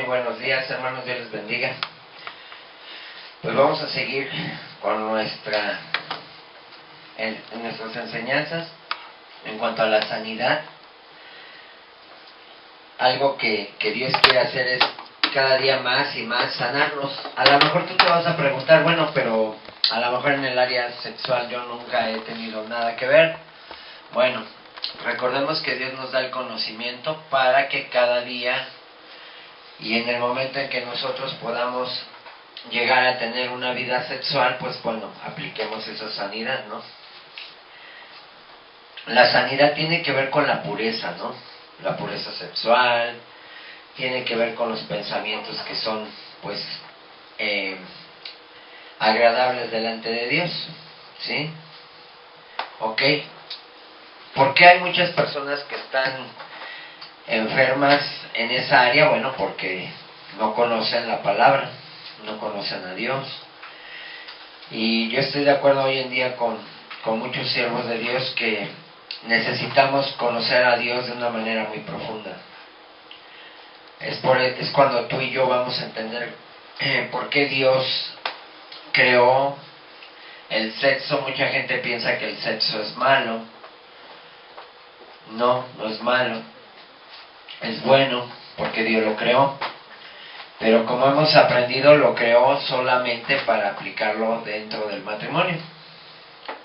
buenos días, hermanos, Dios les bendiga. Pues vamos a seguir con nuestras enseñanzas en cuanto a la sanidad. Algo que Dios quiere hacer es cada día más y más sanarnos. A lo mejor tú te vas a preguntar, bueno, pero a lo mejor en el área sexual yo nunca he tenido nada que ver. Bueno, recordemos que Dios nos da el conocimiento para que cada día y en el momento en que nosotros podamos llegar a tener una vida sexual, pues bueno, apliquemos esa sanidad, ¿no? La sanidad tiene que ver con la pureza, ¿no? La pureza sexual, tiene que ver con los pensamientos que son, pues, agradables delante de Dios, ¿sí? ¿Ok? ¿Por qué hay muchas personas que están enfermas en esa área? Bueno, porque no conocen la palabra, no conocen a Dios. Y yo estoy de acuerdo hoy en día con muchos siervos de Dios que necesitamos conocer a Dios de una manera muy profunda. Es cuando tú y yo vamos a entender por qué Dios creó el sexo. Mucha gente piensa que el sexo es malo. No, no es malo. Es bueno porque Dios lo creó. Pero como hemos aprendido, lo creó solamente para aplicarlo dentro del matrimonio.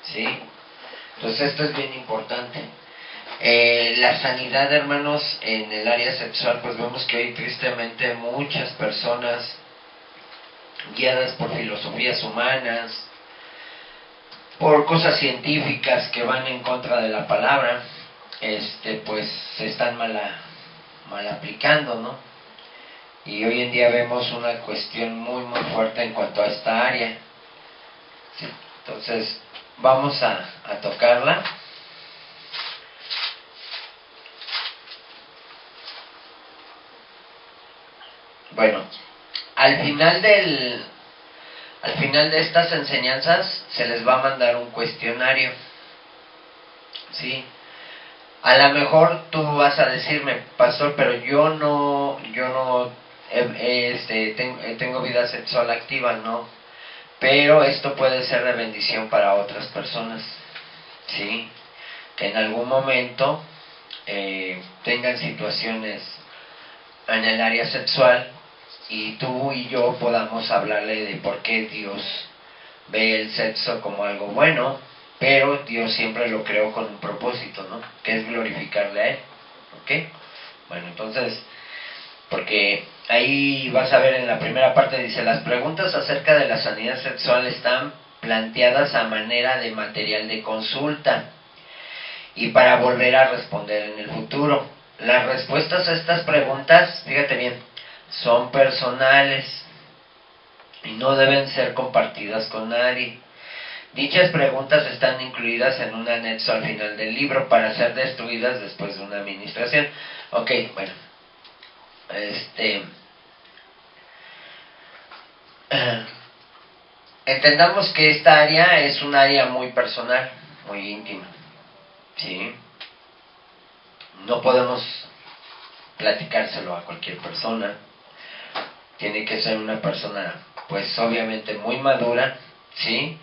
¿Sí? Entonces esto es bien importante. La sanidad, hermanos, en el área sexual, pues vemos que hoy tristemente muchas personas guiadas por filosofías humanas, por cosas científicas que van en contra de la palabra, pues se están mal aplicando, ¿no? Y hoy en día vemos una cuestión muy muy fuerte en cuanto a esta área. ¿Sí? Entonces vamos a tocarla. Bueno, al final de estas enseñanzas se les va a mandar un cuestionario, ¿sí? A lo mejor tú vas a decirme, pastor, pero yo no tengo vida sexual activa, ¿no? Pero esto puede ser de bendición para otras personas, ¿sí? Que en algún momento tengan situaciones en el área sexual y tú y yo podamos hablarle de por qué Dios ve el sexo como algo bueno, pero Dios siempre lo creó con un propósito, ¿no? Que es glorificarle a Él, ¿ok? Bueno, entonces, porque ahí vas a ver en la primera parte, dice, las preguntas acerca de la sanidad sexual están planteadas a manera de material de consulta y para volver a responder en el futuro. Las respuestas a estas preguntas, fíjate bien, son personales y no deben ser compartidas con nadie. Dichas preguntas están incluidas en un anexo al final del libro para ser destruidas después de una administración. Ok, bueno. Entendamos que esta área es un área muy personal, muy íntima. ¿Sí? No podemos platicárselo a cualquier persona. Tiene que ser una persona, pues obviamente muy madura, ¿sí?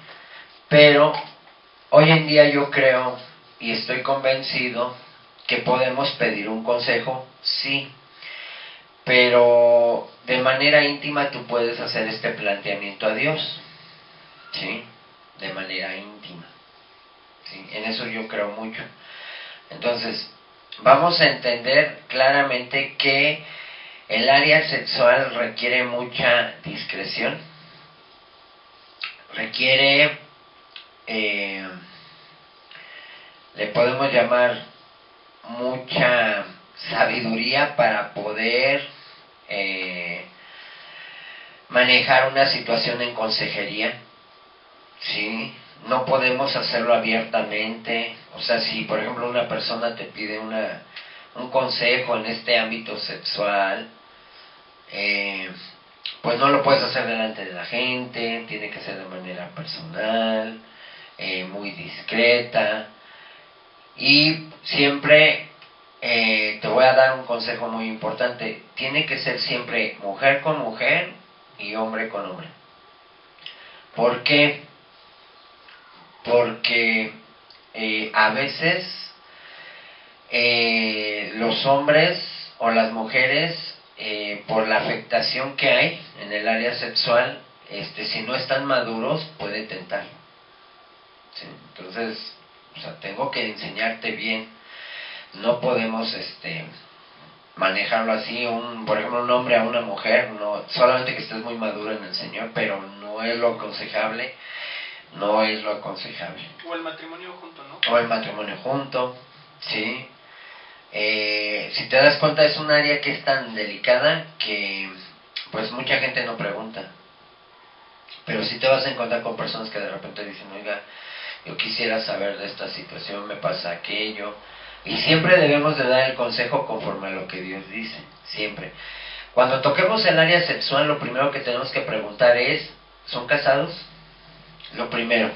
Pero hoy en día yo creo y estoy convencido que podemos pedir un consejo, sí, pero de manera íntima tú puedes hacer este planteamiento a Dios, ¿sí? De manera íntima, ¿sí? En eso yo creo mucho. Entonces, vamos a entender claramente que el área sexual requiere mucha discreción, requiere, le podemos llamar mucha sabiduría para poder manejar una situación en consejería, ¿sí? No podemos hacerlo abiertamente. O sea, si por ejemplo una persona te pide un consejo en este ámbito sexual, pues no lo puedes hacer delante de la gente, tiene que ser de manera personal, muy discreta y siempre te voy a dar un consejo muy importante. Tiene que ser siempre mujer con mujer y hombre con hombre. ¿Por qué? Porque a veces los hombres o las mujeres, por la afectación que hay en el área sexual, si no están maduros, puede tentar. ¿Sí? Entonces, o sea, tengo que enseñarte bien. No podemos manejarlo así, por ejemplo, un hombre a una mujer, no, solamente que estés muy maduro en el Señor, pero no es lo aconsejable, no es lo aconsejable. O el matrimonio junto, ¿no? O el matrimonio junto, ¿sí? Si te das cuenta, es un área que es tan delicada que pues mucha gente no pregunta. Pero si te vas a encontrar con personas que de repente dicen, oiga, yo quisiera saber de esta situación, me pasa aquello. Y siempre debemos de dar el consejo conforme a lo que Dios dice, siempre. Cuando toquemos el área sexual, lo primero que tenemos que preguntar es, ¿son casados? Lo primero.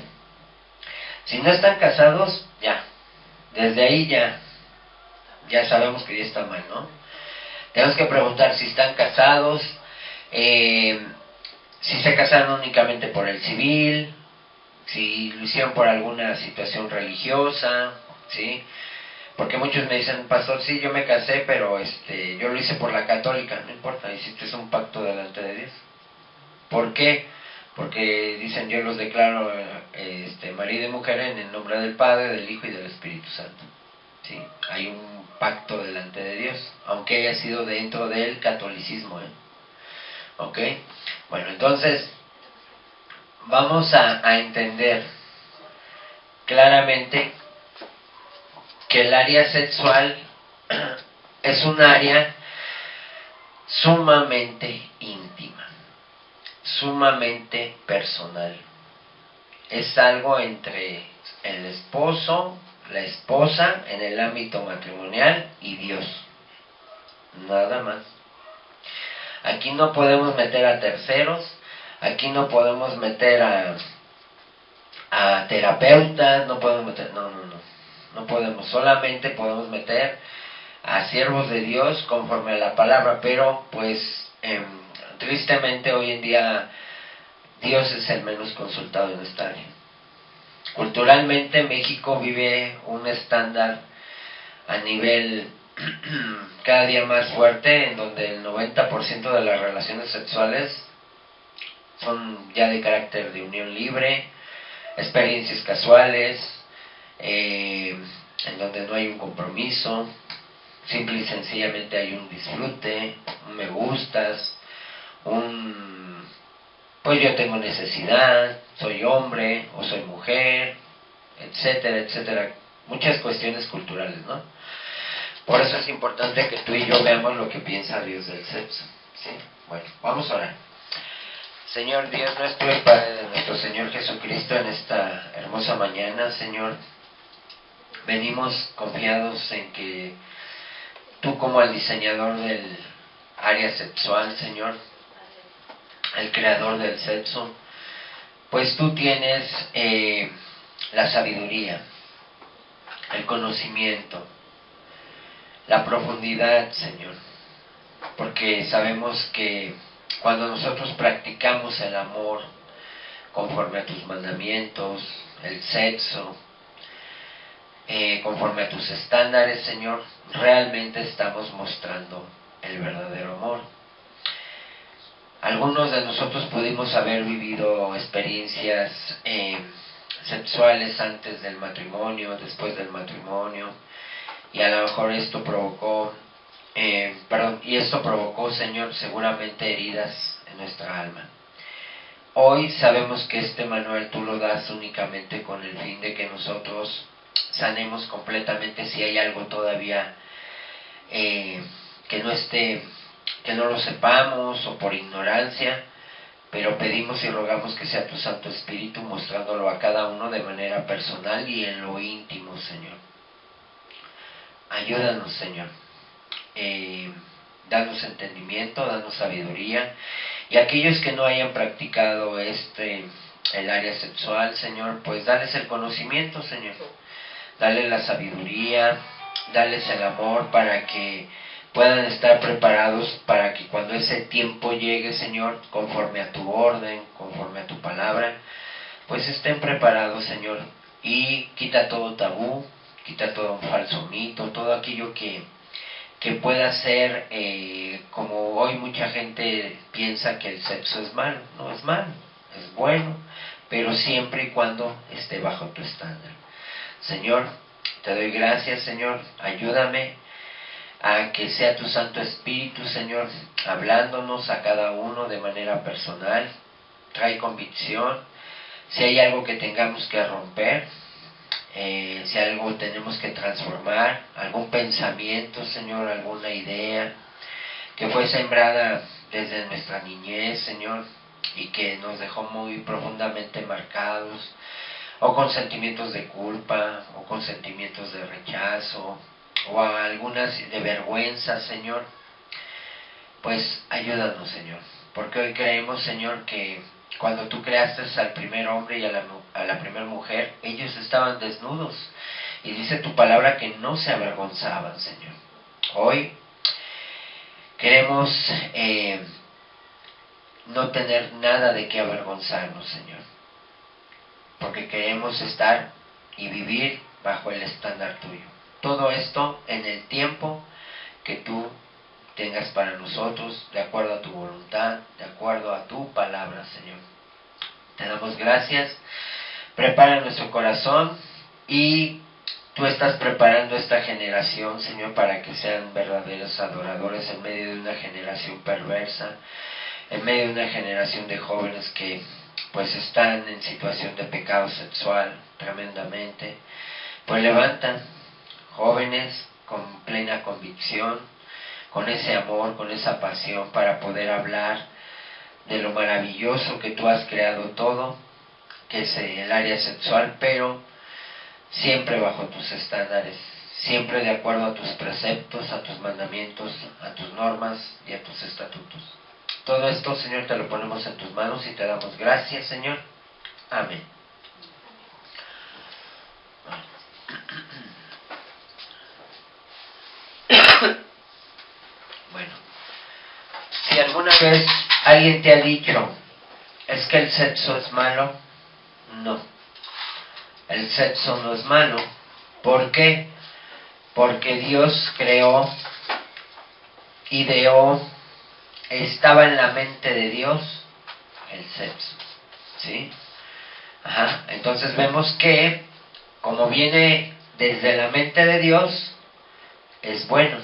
Si no están casados, ya. Desde ahí ya sabemos que ya está mal, ¿no? Tenemos que preguntar si están casados, si se casaron únicamente por el civil, si lo hicieron por alguna situación religiosa, ¿sí? Porque muchos me dicen, pastor, sí, yo me casé, pero yo lo hice por la católica. No importa, hiciste un pacto delante de Dios. ¿Por qué? Porque dicen, yo los declaro marido y mujer en el nombre del Padre, del Hijo y del Espíritu Santo. ¿Sí? Hay un pacto delante de Dios, aunque haya sido dentro del catolicismo. ¿Ok? Bueno, entonces, vamos a entender claramente que el área sexual es un área sumamente íntima, sumamente personal. Es algo entre el esposo, la esposa, en el ámbito matrimonial y Dios. Nada más. Aquí no podemos meter a terceros, aquí no podemos meter a terapeutas, no podemos meter, no podemos, solamente podemos meter a siervos de Dios conforme a la palabra, pero pues tristemente hoy en día Dios es el menos consultado en esta área. Culturalmente México vive un estándar a nivel cada día más fuerte, en donde el 90% de las relaciones sexuales son ya de carácter de unión libre, experiencias casuales, en donde no hay un compromiso, simple y sencillamente hay un disfrute, un me gustas, pues yo tengo necesidad, soy hombre o soy mujer, etcétera, etcétera. Muchas cuestiones culturales, ¿no? Por eso es importante que tú y yo veamos lo que piensa Dios del sexo, ¿sí? Bueno, vamos a orar. Señor Dios nuestro y Padre de nuestro Señor Jesucristo, en esta hermosa mañana, Señor, venimos confiados en que tú, como el diseñador del área sexual, Señor, el creador del sexo, pues tú tienes la sabiduría, el conocimiento, la profundidad, Señor, porque sabemos que cuando nosotros practicamos el amor conforme a tus mandamientos, el sexo, conforme a tus estándares, Señor, realmente estamos mostrando el verdadero amor. Algunos de nosotros pudimos haber vivido experiencias sexuales antes del matrimonio, después del matrimonio, y a lo mejor esto provocó, Señor, seguramente heridas en nuestra alma. Hoy sabemos que este manual tú lo das únicamente con el fin de que nosotros sanemos completamente si hay algo todavía que no lo sepamos o por ignorancia, pero pedimos y rogamos que sea tu Santo Espíritu mostrándolo a cada uno de manera personal y en lo íntimo, Señor. Ayúdanos, Señor. Danos entendimiento, danos sabiduría, y aquellos que no hayan practicado el área sexual, Señor, pues dales el conocimiento, Señor. Dale la sabiduría, dales el amor para que puedan estar preparados para que cuando ese tiempo llegue, Señor, conforme a tu orden, conforme a tu palabra, pues estén preparados, Señor, y quita todo tabú, quita todo falso mito, todo aquello que pueda ser, como hoy mucha gente piensa que el sexo es malo. No es malo, es bueno, pero siempre y cuando esté bajo tu estándar. Señor, te doy gracias, Señor, ayúdame a que sea tu Santo Espíritu, Señor, hablándonos a cada uno de manera personal. Trae convicción, si hay algo que tengamos que romper, si algo tenemos que transformar, algún pensamiento, Señor, alguna idea que fue sembrada desde nuestra niñez, Señor, y que nos dejó muy profundamente marcados, o con sentimientos de culpa, o con sentimientos de rechazo, o algunas de vergüenza, Señor, pues ayúdanos, Señor, porque hoy creemos, Señor, que cuando tú creaste al primer hombre y a la primera mujer, ellos estaban desnudos, y dice tu palabra que no se avergonzaban, Señor. Hoy queremos no tener nada de qué avergonzarnos, Señor, porque queremos estar y vivir bajo el estándar tuyo. Todo esto en el tiempo que tú tengas para nosotros, de acuerdo a tu voluntad, de acuerdo a tu palabra, Señor. Te damos gracias. Prepara nuestro corazón y tú estás preparando esta generación, Señor, para que sean verdaderos adoradores en medio de una generación perversa, en medio de una generación de jóvenes que pues están en situación de pecado sexual tremendamente. Pues levantan jóvenes con plena convicción, con ese amor, con esa pasión para poder hablar de lo maravilloso que tú has creado todo, que es el área sexual, pero siempre bajo tus estándares, siempre de acuerdo a tus preceptos, a tus mandamientos, a tus normas y a tus estatutos. Todo esto, Señor, te lo ponemos en tus manos y te damos gracias, Señor. Amén. Bueno, si alguna vez alguien te ha dicho, es que el sexo es malo, no. El sexo no es malo. ¿Por qué? Porque Dios creó, ideó, estaba en la mente de Dios el sexo. ¿Sí? Ajá. Entonces vemos que, como viene desde la mente de Dios, es bueno.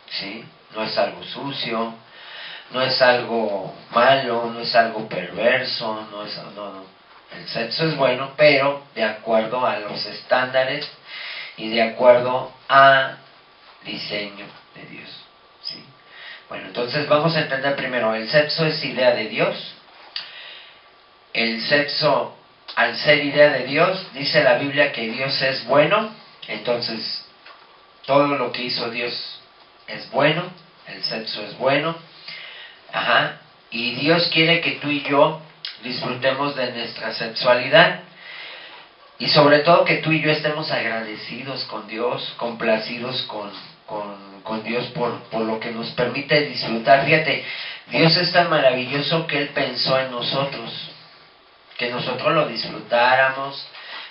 ¿Sí? No es algo sucio, no es algo malo, no es algo perverso, no. El sexo es bueno, pero de acuerdo a los estándares y de acuerdo al diseño de Dios. ¿Sí? Bueno, entonces vamos a entender primero, el sexo es idea de Dios. El sexo, al ser idea de Dios, dice la Biblia que Dios es bueno, entonces todo lo que hizo Dios es bueno, el sexo es bueno. Ajá. Y Dios quiere que tú y yo disfrutemos de nuestra sexualidad y sobre todo que tú y yo estemos agradecidos con Dios, complacidos con Dios por lo que nos permite disfrutar. Fíjate, Dios es tan maravilloso que Él pensó en nosotros, que nosotros lo disfrutáramos,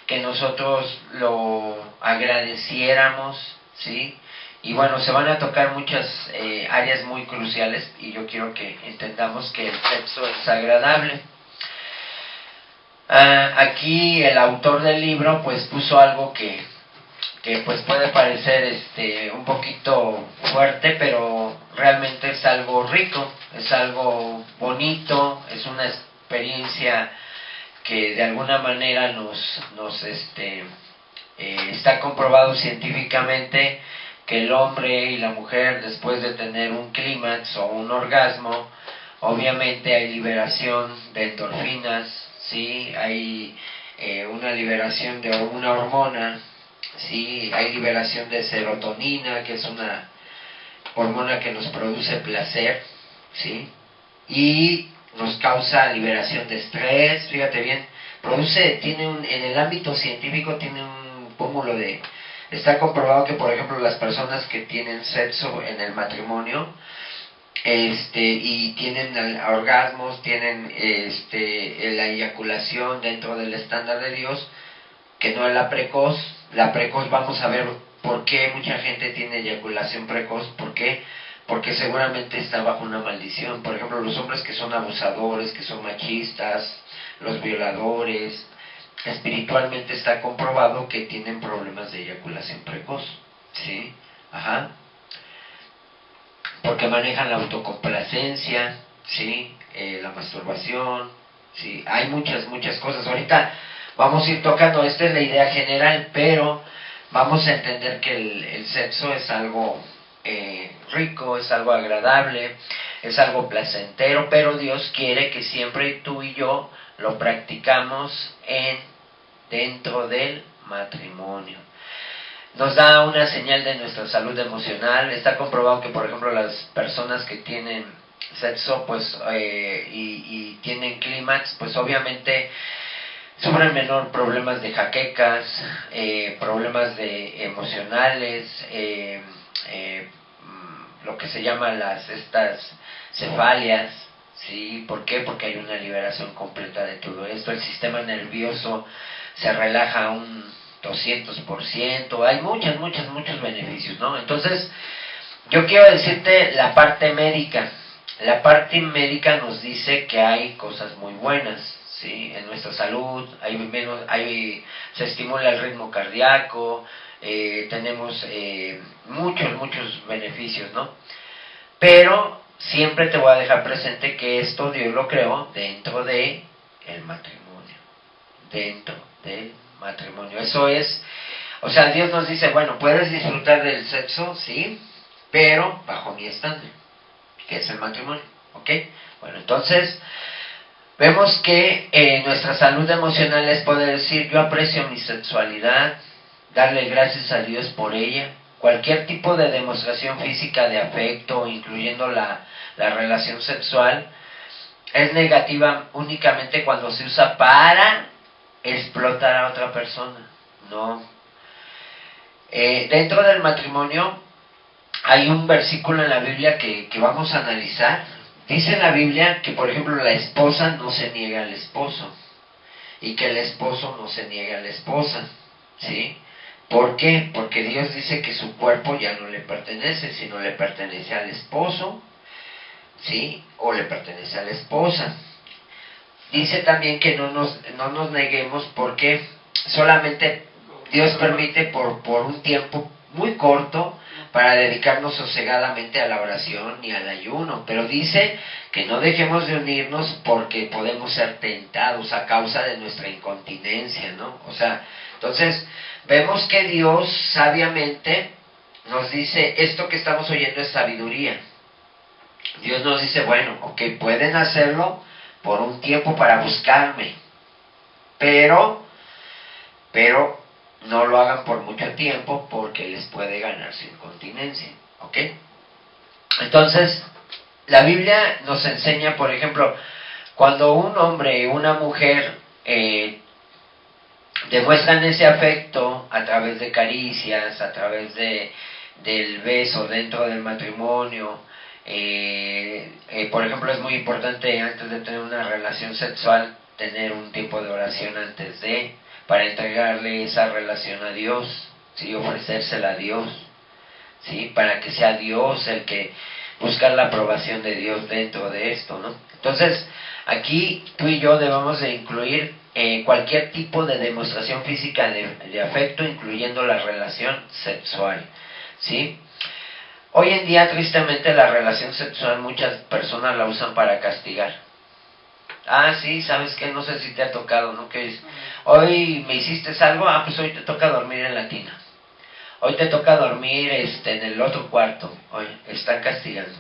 que nosotros lo agradeciéramos, ¿sí? Y bueno, se van a tocar muchas áreas muy cruciales y yo quiero que entendamos que el sexo es agradable. Aquí el autor del libro pues puso algo que pues puede parecer un poquito fuerte, pero realmente es algo rico, es algo bonito, es una experiencia que de alguna manera nos está comprobado científicamente que el hombre y la mujer, después de tener un clímax o un orgasmo, obviamente hay liberación de endorfinas, ¿sí? Hay una liberación de una hormona, ¿sí? Hay liberación de serotonina, que es una hormona que nos produce placer, ¿sí? Y nos causa liberación de estrés, fíjate bien, en el ámbito científico tiene un cúmulo de Está comprobado que, por ejemplo, las personas que tienen sexo en el matrimonio, y tienen orgasmos, tienen la eyaculación dentro del estándar de Dios, que no es la precoz. La precoz, vamos a ver por qué mucha gente tiene eyaculación precoz. ¿Por qué? Porque seguramente está bajo una maldición. Por ejemplo, los hombres que son abusadores, que son machistas, los violadores, espiritualmente está comprobado que tienen problemas de eyaculación precoz, ¿sí? Ajá. Porque manejan la autocomplacencia, ¿sí? La masturbación, ¿sí? Hay muchas cosas. Ahorita vamos a ir tocando, esta es la idea general, pero vamos a entender que el sexo es algo rico, es algo agradable, es algo placentero, pero Dios quiere que siempre tú y yo lo practicamos dentro del matrimonio. Nos da una señal de nuestra salud emocional. Está comprobado que, por ejemplo, las personas que tienen sexo, pues, y tienen clímax, pues obviamente sufren menor problemas de jaquecas, problemas de emocionales, lo que se llama estas cefalias, ¿sí? ¿Por qué? Porque hay una liberación completa de todo esto. El sistema nervioso se relaja un 200%, hay muchos beneficios, ¿no? Entonces, yo quiero decirte la parte médica. La parte médica nos dice que hay cosas muy buenas, ¿sí? En nuestra salud, se estimula el ritmo cardíaco, tenemos muchos beneficios, ¿no? Pero siempre te voy a dejar presente que esto Dios lo creó dentro de el matrimonio, dentro del matrimonio. Eso es, o sea, Dios nos dice, bueno, puedes disfrutar del sexo, sí, pero bajo mi estándar, que es el matrimonio, ¿ok? Bueno, entonces vemos que nuestra salud emocional es poder decir, yo aprecio mi sexualidad, darle gracias a Dios por ella. Cualquier tipo de demostración física de afecto, incluyendo la relación sexual, es negativa únicamente cuando se usa para explotar a otra persona. No. Dentro del matrimonio hay un versículo en la Biblia que vamos a analizar. Dice en la Biblia que, por ejemplo, la esposa no se niega al esposo y que el esposo no se niega a la esposa, ¿sí? ¿Por qué? Porque Dios dice que su cuerpo ya no le pertenece, sino le pertenece al esposo, ¿sí? O le pertenece a la esposa. Dice también que no nos neguemos, porque solamente Dios permite por un tiempo muy corto para dedicarnos sosegadamente a la oración y al ayuno. Pero dice que no dejemos de unirnos porque podemos ser tentados a causa de nuestra incontinencia, ¿no? O sea, entonces vemos que Dios sabiamente nos dice, esto que estamos oyendo es sabiduría. Dios nos dice, bueno, ok, pueden hacerlo por un tiempo para buscarme, pero no lo hagan por mucho tiempo porque les puede ganar su incontinencia, ¿ok? Entonces, la Biblia nos enseña, por ejemplo, cuando un hombre y una mujer demuestran ese afecto a través de caricias, a través del beso dentro del matrimonio. Por ejemplo, es muy importante antes de tener una relación sexual tener un tiempo de oración para entregarle esa relación a Dios, ¿sí? Ofrecérsela a Dios, ¿sí? Para que sea Dios el que buscar la aprobación de Dios dentro de esto, ¿no? Entonces, aquí tú y yo debemos de incluir cualquier tipo de demostración física de afecto, incluyendo la relación sexual, ¿sí? Hoy en día, tristemente, la relación sexual muchas personas la usan para castigar. Ah, sí, ¿sabes qué? No sé si te ha tocado, ¿no? Que hoy me hiciste algo, pues hoy te toca dormir en la tina. Hoy te toca dormir en el otro cuarto. Hoy están castigando.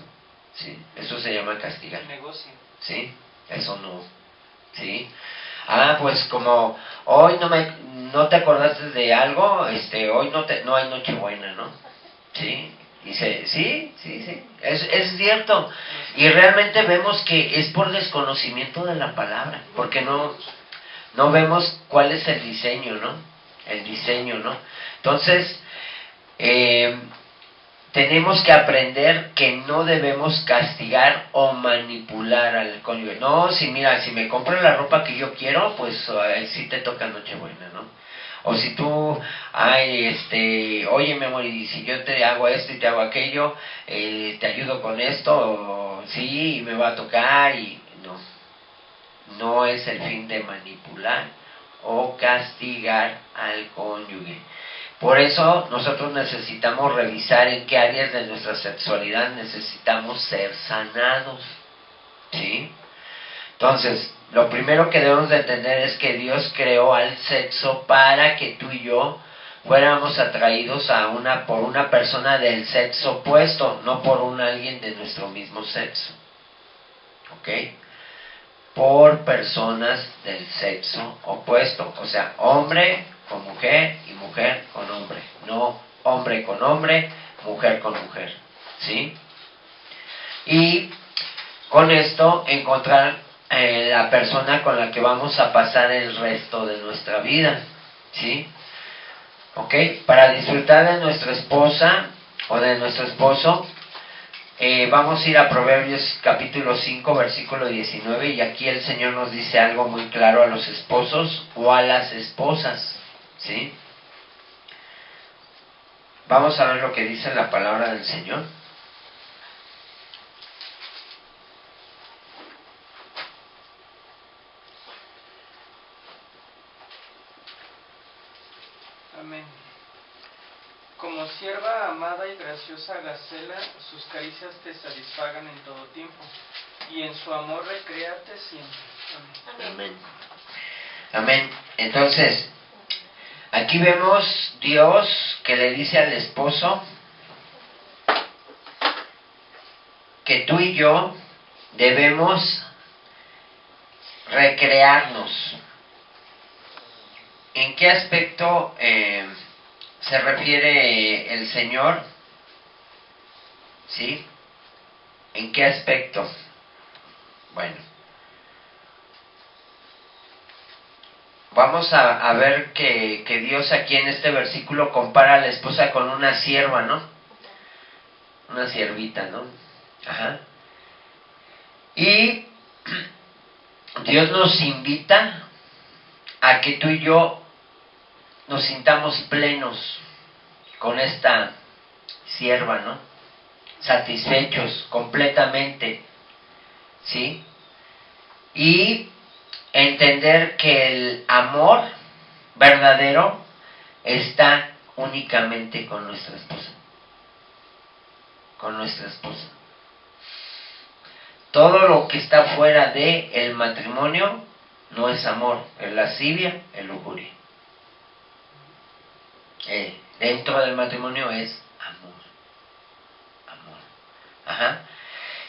¿Sí? Eso se llama castigar. Negocio. ¿Sí? Eso no. ¿Sí? Ah, pues como hoy no te acordaste de algo, hoy no hay Nochebuena, ¿no? ¿Sí? Dice, sí, es cierto. Y realmente vemos que es por desconocimiento de la palabra, porque no vemos cuál es el diseño, ¿no? El diseño, ¿no? Entonces, Eh, tenemos que aprender que no debemos castigar o manipular al cónyuge. No, si mira, si me compras la ropa que yo quiero, pues sí te toca Nochebuena, ¿no? O si tú, oye mi amor, y si yo te hago esto y te hago aquello, te ayudo con esto, sí, y me va a tocar, y no es el fin de manipular o castigar al cónyuge. Por eso nosotros necesitamos revisar en qué áreas de nuestra sexualidad necesitamos ser sanados, ¿sí? Entonces, lo primero que debemos de entender es que Dios creó al sexo para que tú y yo fuéramos atraídos por una persona del sexo opuesto, no por alguien de nuestro mismo sexo, ¿ok? Por personas del sexo opuesto, o sea, hombre con mujer y mujer con hombre, no hombre con hombre, mujer con mujer, ¿sí? Y con esto encontrar la persona con la que vamos a pasar el resto de nuestra vida, ¿sí? ¿Ok? Para disfrutar de nuestra esposa o de nuestro esposo, vamos a ir a Proverbios capítulo 5, versículo 19, y aquí el Señor nos dice algo muy claro a los esposos o a las esposas, ¿sí? Vamos a ver lo que dice la palabra del Señor. Amén. Como sierva amada y graciosa Gacela, sus caricias te satisfagan en todo tiempo, y en su amor recréate siempre. Amén. Amén. Amén. Entonces, aquí vemos Dios que le dice al esposo que tú y yo debemos recrearnos. ¿En qué aspecto se refiere el Señor? ¿Sí? ¿En qué aspecto? Bueno, vamos a ver que Dios aquí en este versículo compara a la esposa con una sierva, ¿no? Una siervita, ¿no? Ajá. Y Dios nos invita a que tú y yo nos sintamos plenos con esta sierva, ¿no? Satisfechos completamente, ¿sí? Y entender que el amor verdadero está únicamente con nuestra esposa. Con nuestra esposa. Todo lo que está fuera de el matrimonio no es amor, es lascivia, es lujuria. Dentro del matrimonio es amor. Amor. Ajá.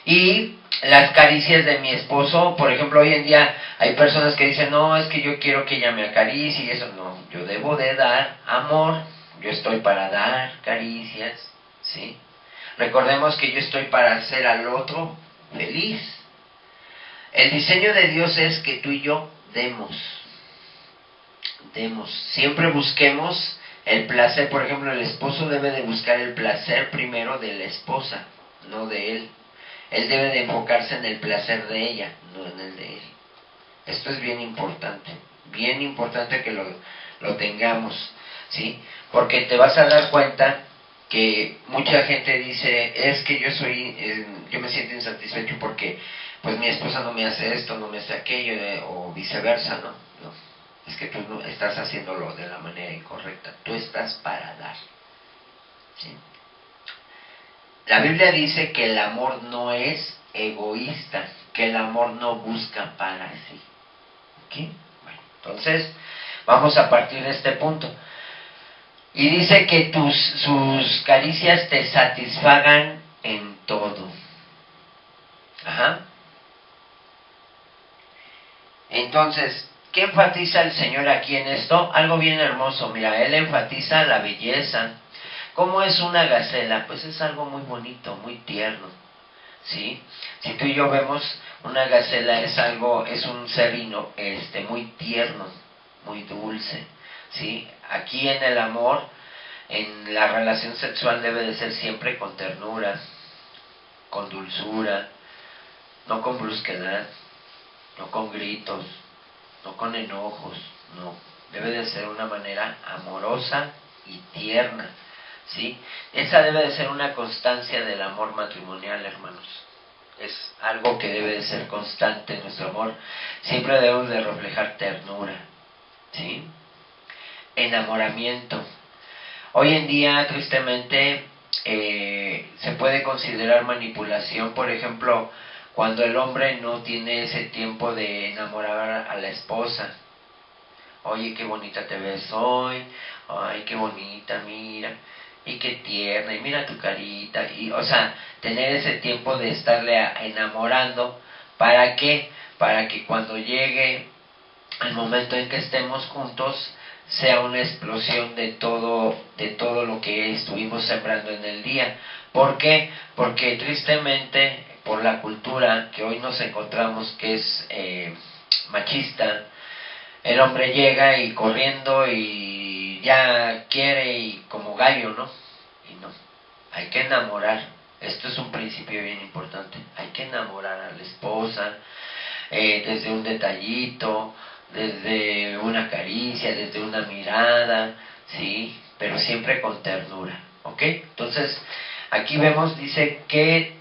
Y las caricias de mi esposo, por ejemplo, hoy en día hay personas que dicen, no, es que yo quiero que ella me acaricie y eso. No, yo debo de dar amor, yo estoy para dar caricias, ¿sí? Recordemos que yo estoy para hacer al otro feliz. El diseño de Dios es que tú y yo demos, siempre busquemos el placer. Por ejemplo, el esposo debe de buscar el placer primero de la esposa, no de él. Él debe de enfocarse en el placer de ella, no en el de él. Esto es bien importante que lo tengamos, ¿sí? Porque te vas a dar cuenta que mucha gente dice, es que yo me siento insatisfecho porque pues mi esposa no me hace esto, no me hace aquello, o viceversa, ¿no? No, es que tú no estás haciéndolo de la manera incorrecta, tú estás para dar, ¿sí? La Biblia dice que el amor no es egoísta, que el amor no busca para sí. ¿Ok? Bueno, entonces vamos a partir de este punto. Y dice que sus caricias te satisfagan en todo. Ajá. Entonces, ¿qué enfatiza el Señor aquí en esto? Algo bien hermoso. Mira, Él enfatiza la belleza. ¿Cómo es una gacela? Pues es algo muy bonito, muy tierno, ¿sí? Si tú y yo vemos, una gacela es un ser muy tierno, muy dulce, ¿sí? Aquí en el amor, En la relación sexual debe de ser siempre con ternura, con dulzura, no con brusquedad, no con gritos, no con enojos, no. Debe de ser una manera amorosa y tierna, ¿sí? Esa debe de ser una constancia del amor matrimonial, hermanos. Es algo que debe de ser constante en nuestro amor. Siempre debemos de reflejar ternura, ¿sí? Enamoramiento. Hoy en día, tristemente, se puede considerar manipulación, por ejemplo, cuando el hombre no tiene ese tiempo de enamorar a la esposa. Oye, qué bonita te ves hoy, ay, qué bonita, mira, y qué tierna, y mira tu carita, y, o sea, tener ese tiempo de estarle enamorando. ¿Para qué? Para que cuando llegue el momento en que estemos juntos, sea una explosión de todo lo que estuvimos sembrando en el día. ¿Por qué? Porque tristemente, por la cultura que hoy nos encontramos, que es machista, el hombre llega y corriendo y ya quiere y como gallo, ¿no? Y no, hay que enamorar. Esto es un principio bien importante. Hay que enamorar a la esposa, desde un detallito, desde una caricia, desde una mirada, ¿sí? Pero siempre con ternura, ¿ok? Entonces, aquí vemos, dice que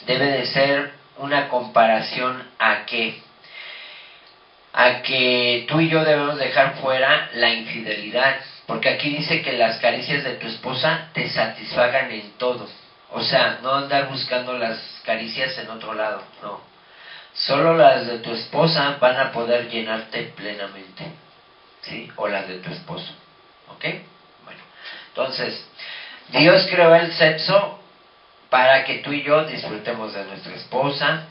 debe de ser una comparación a qué. A que tú y yo debemos dejar fuera la infidelidad, porque aquí dice que las caricias de tu esposa te satisfagan en todo. O sea, no andar buscando las caricias en otro lado, no. Solo las de tu esposa van a poder llenarte plenamente, ¿sí? O las de tu esposo, ¿ok? Bueno, entonces, Dios creó el sexo para que tú y yo disfrutemos de nuestra esposa,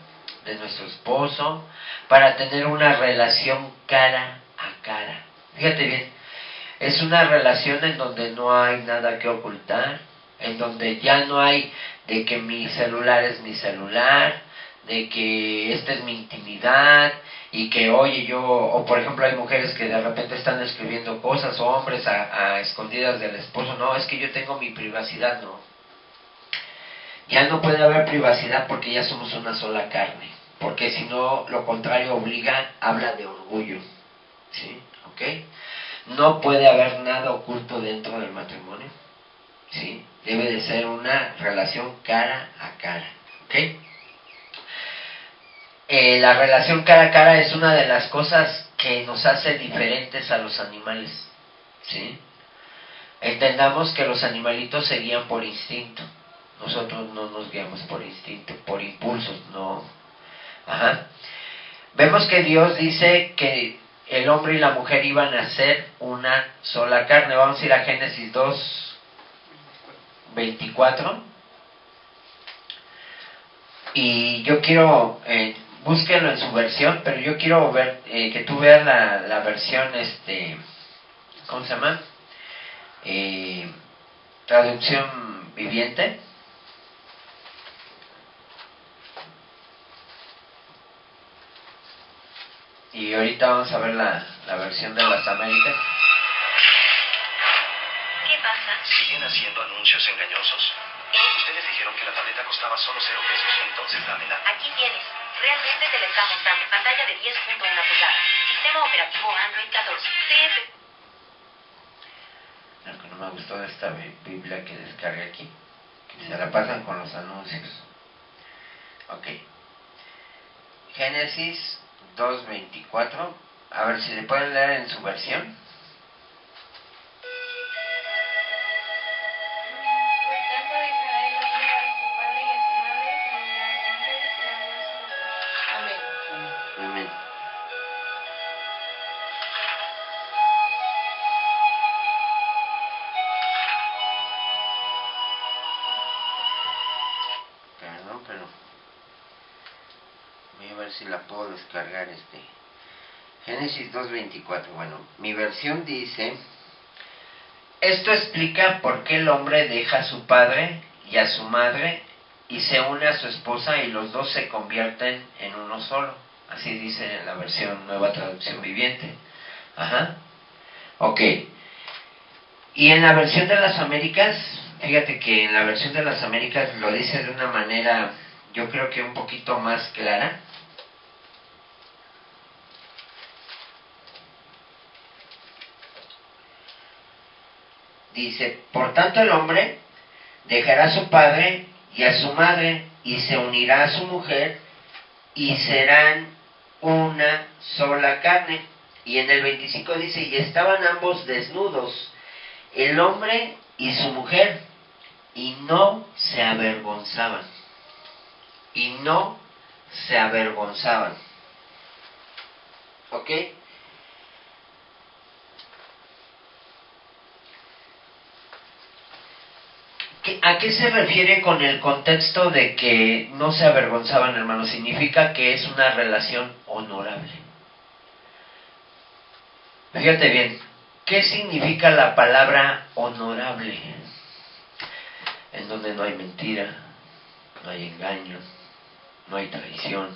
de nuestro esposo, para tener una relación cara a cara. Fíjate bien, es una relación en donde no hay nada que ocultar, en donde ya no hay de que mi celular es mi celular, de que esta es mi intimidad, y que oye yo, o por ejemplo hay mujeres que de repente están escribiendo cosas, o hombres a escondidas del esposo. No, es que yo tengo mi privacidad. No, ya no puede haber privacidad porque ya somos una sola carne, porque si no, lo contrario obliga, habla de orgullo, ¿sí? ¿Ok? No puede haber nada oculto dentro del matrimonio, ¿sí? Debe de ser una relación cara a cara, ¿ok? La relación cara a cara es una de las cosas que nos hace diferentes a los animales, ¿sí? Entendamos que los animalitos se guían por instinto. Nosotros no nos guiamos por instinto, por impulsos, no. Ajá. Vemos que Dios dice que el hombre y la mujer iban a ser una sola carne. Vamos a ir a Génesis 2, 24. Y yo quiero, búsquenlo en su versión, pero yo quiero ver, que tú veas la versión, ¿cómo se llama? Traducción viviente. Y ahorita vamos a ver la versión de las Américas. ¿Qué pasa? ¿Siguen haciendo anuncios engañosos? Ustedes dijeron que la tableta costaba solo 0 pesos, entonces dámela. Aquí tienes. Realmente te la está mostrando. Pantalla de 10.1 pulgadas. Sistema operativo Android 14. TF. Lo que no me gustó de esta Biblia que descargué aquí, que se la pasan con los anuncios. Ok. Génesis 2:24. A ver si le pueden leer en su versión. Amén. Perdón, pero voy a ver si la puedo descargar. Génesis 2:24. Bueno, mi versión dice: esto explica por qué el hombre deja a su padre y a su madre y se une a su esposa y los dos se convierten en uno solo. Así dice la versión Nueva Traducción Viviente. Ajá. Ok. Y en la versión de las Américas, fíjate que en la versión de las Américas lo dice de una manera, yo creo que un poquito más clara. Dice, por tanto el hombre dejará a su padre y a su madre y se unirá a su mujer y serán una sola carne. Y en el 25 dice, y estaban ambos desnudos, el hombre y su mujer, y no se avergonzaban. Y no se avergonzaban. ¿Ok? ¿A qué se refiere con el contexto de que no se avergonzaban, hermanos? Significa que es una relación honorable. Fíjate bien, ¿qué significa la palabra honorable? En donde no hay mentira, no hay engaño, no hay traición,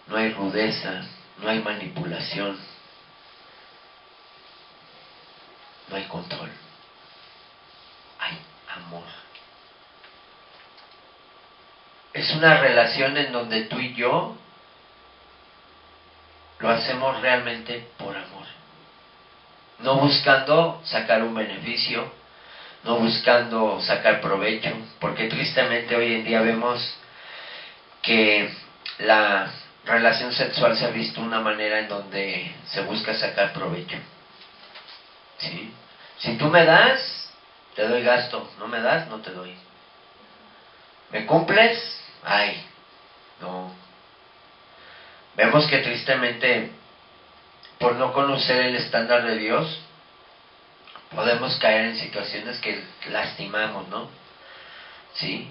no hay rudeza, no hay manipulación, no hay control, hay amor. Es una relación en donde tú y yo lo hacemos realmente por amor, no buscando sacar un beneficio, no buscando sacar provecho, porque tristemente hoy en día vemos que la relación sexual se ha visto una manera en donde se busca sacar provecho. ¿Sí? Si tú me das, te doy gasto, no me das, no te doy. ¿Me cumples? Ay, no. Vemos que tristemente, por no conocer el estándar de Dios, podemos caer en situaciones que lastimamos, ¿no? ¿Sí?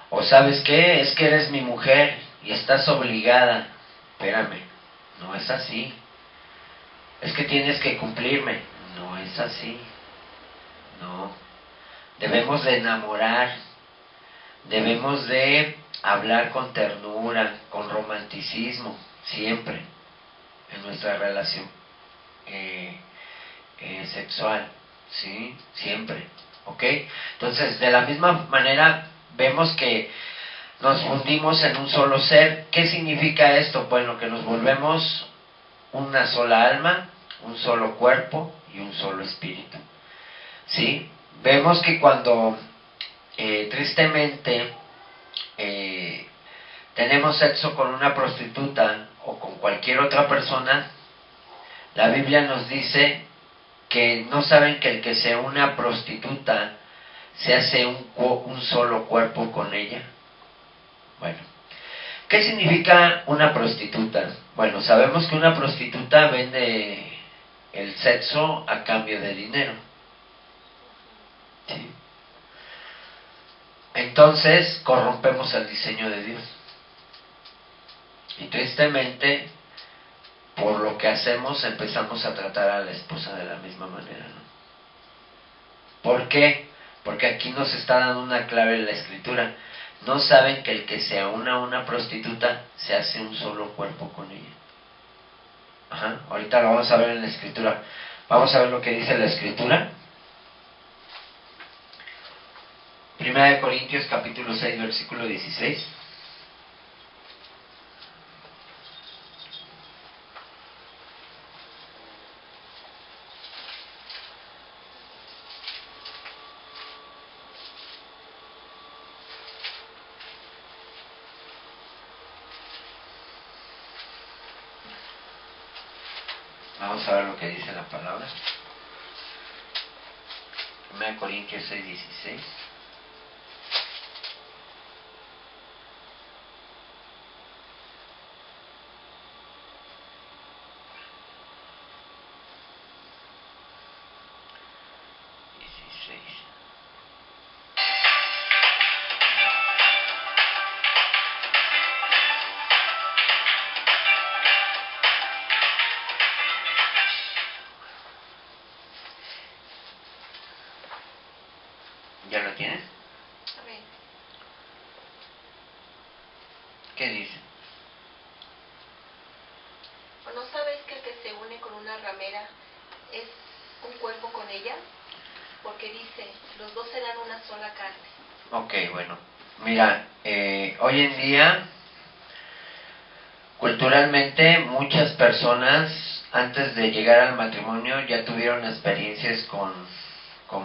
O ¿sabes qué? Es que eres mi mujer y estás obligada. Espérame, no es así. Es que tienes que cumplirme. No es así. No. Debemos de enamorar. Debemos de hablar con ternura, con romanticismo, siempre, en nuestra relación sexual. ¿Sí? Siempre. ¿Ok? Entonces, de la misma manera, vemos que nos fundimos en un solo ser. ¿Qué significa esto? Bueno, que nos volvemos una sola alma, un solo cuerpo y un solo espíritu. ¿Sí? Vemos que cuando tristemente tenemos sexo con una prostituta o con cualquier otra persona, la Biblia nos dice que no saben que el que sea una prostituta se hace un solo cuerpo con ella. Bueno, ¿qué significa una prostituta? Bueno, sabemos que una prostituta vende el sexo a cambio de dinero. ¿Sí? Entonces corrompemos el diseño de Dios. Y tristemente, por lo que hacemos, empezamos a tratar a la esposa de la misma manera, ¿no? ¿Por qué? Porque aquí nos está dando una clave en la Escritura. No saben que el que se una a una prostituta se hace un solo cuerpo con ella. Ajá. Ahorita lo vamos a ver en la Escritura. Vamos a ver lo que dice la Escritura. 1 Corintios capítulo 6, versículo 16. Vamos a ver lo que dice la palabra. 1 Corintios 6, 16. ¿Ya lo tienes? Amén. ¿Qué dice? ¿O no sabéis que el que se une con una ramera es un cuerpo con ella? porque dice, los dos serán una sola carne. Ok, bueno. Mira, hoy en día, culturalmente, muchas personas, antes de llegar al matrimonio, ya tuvieron experiencias con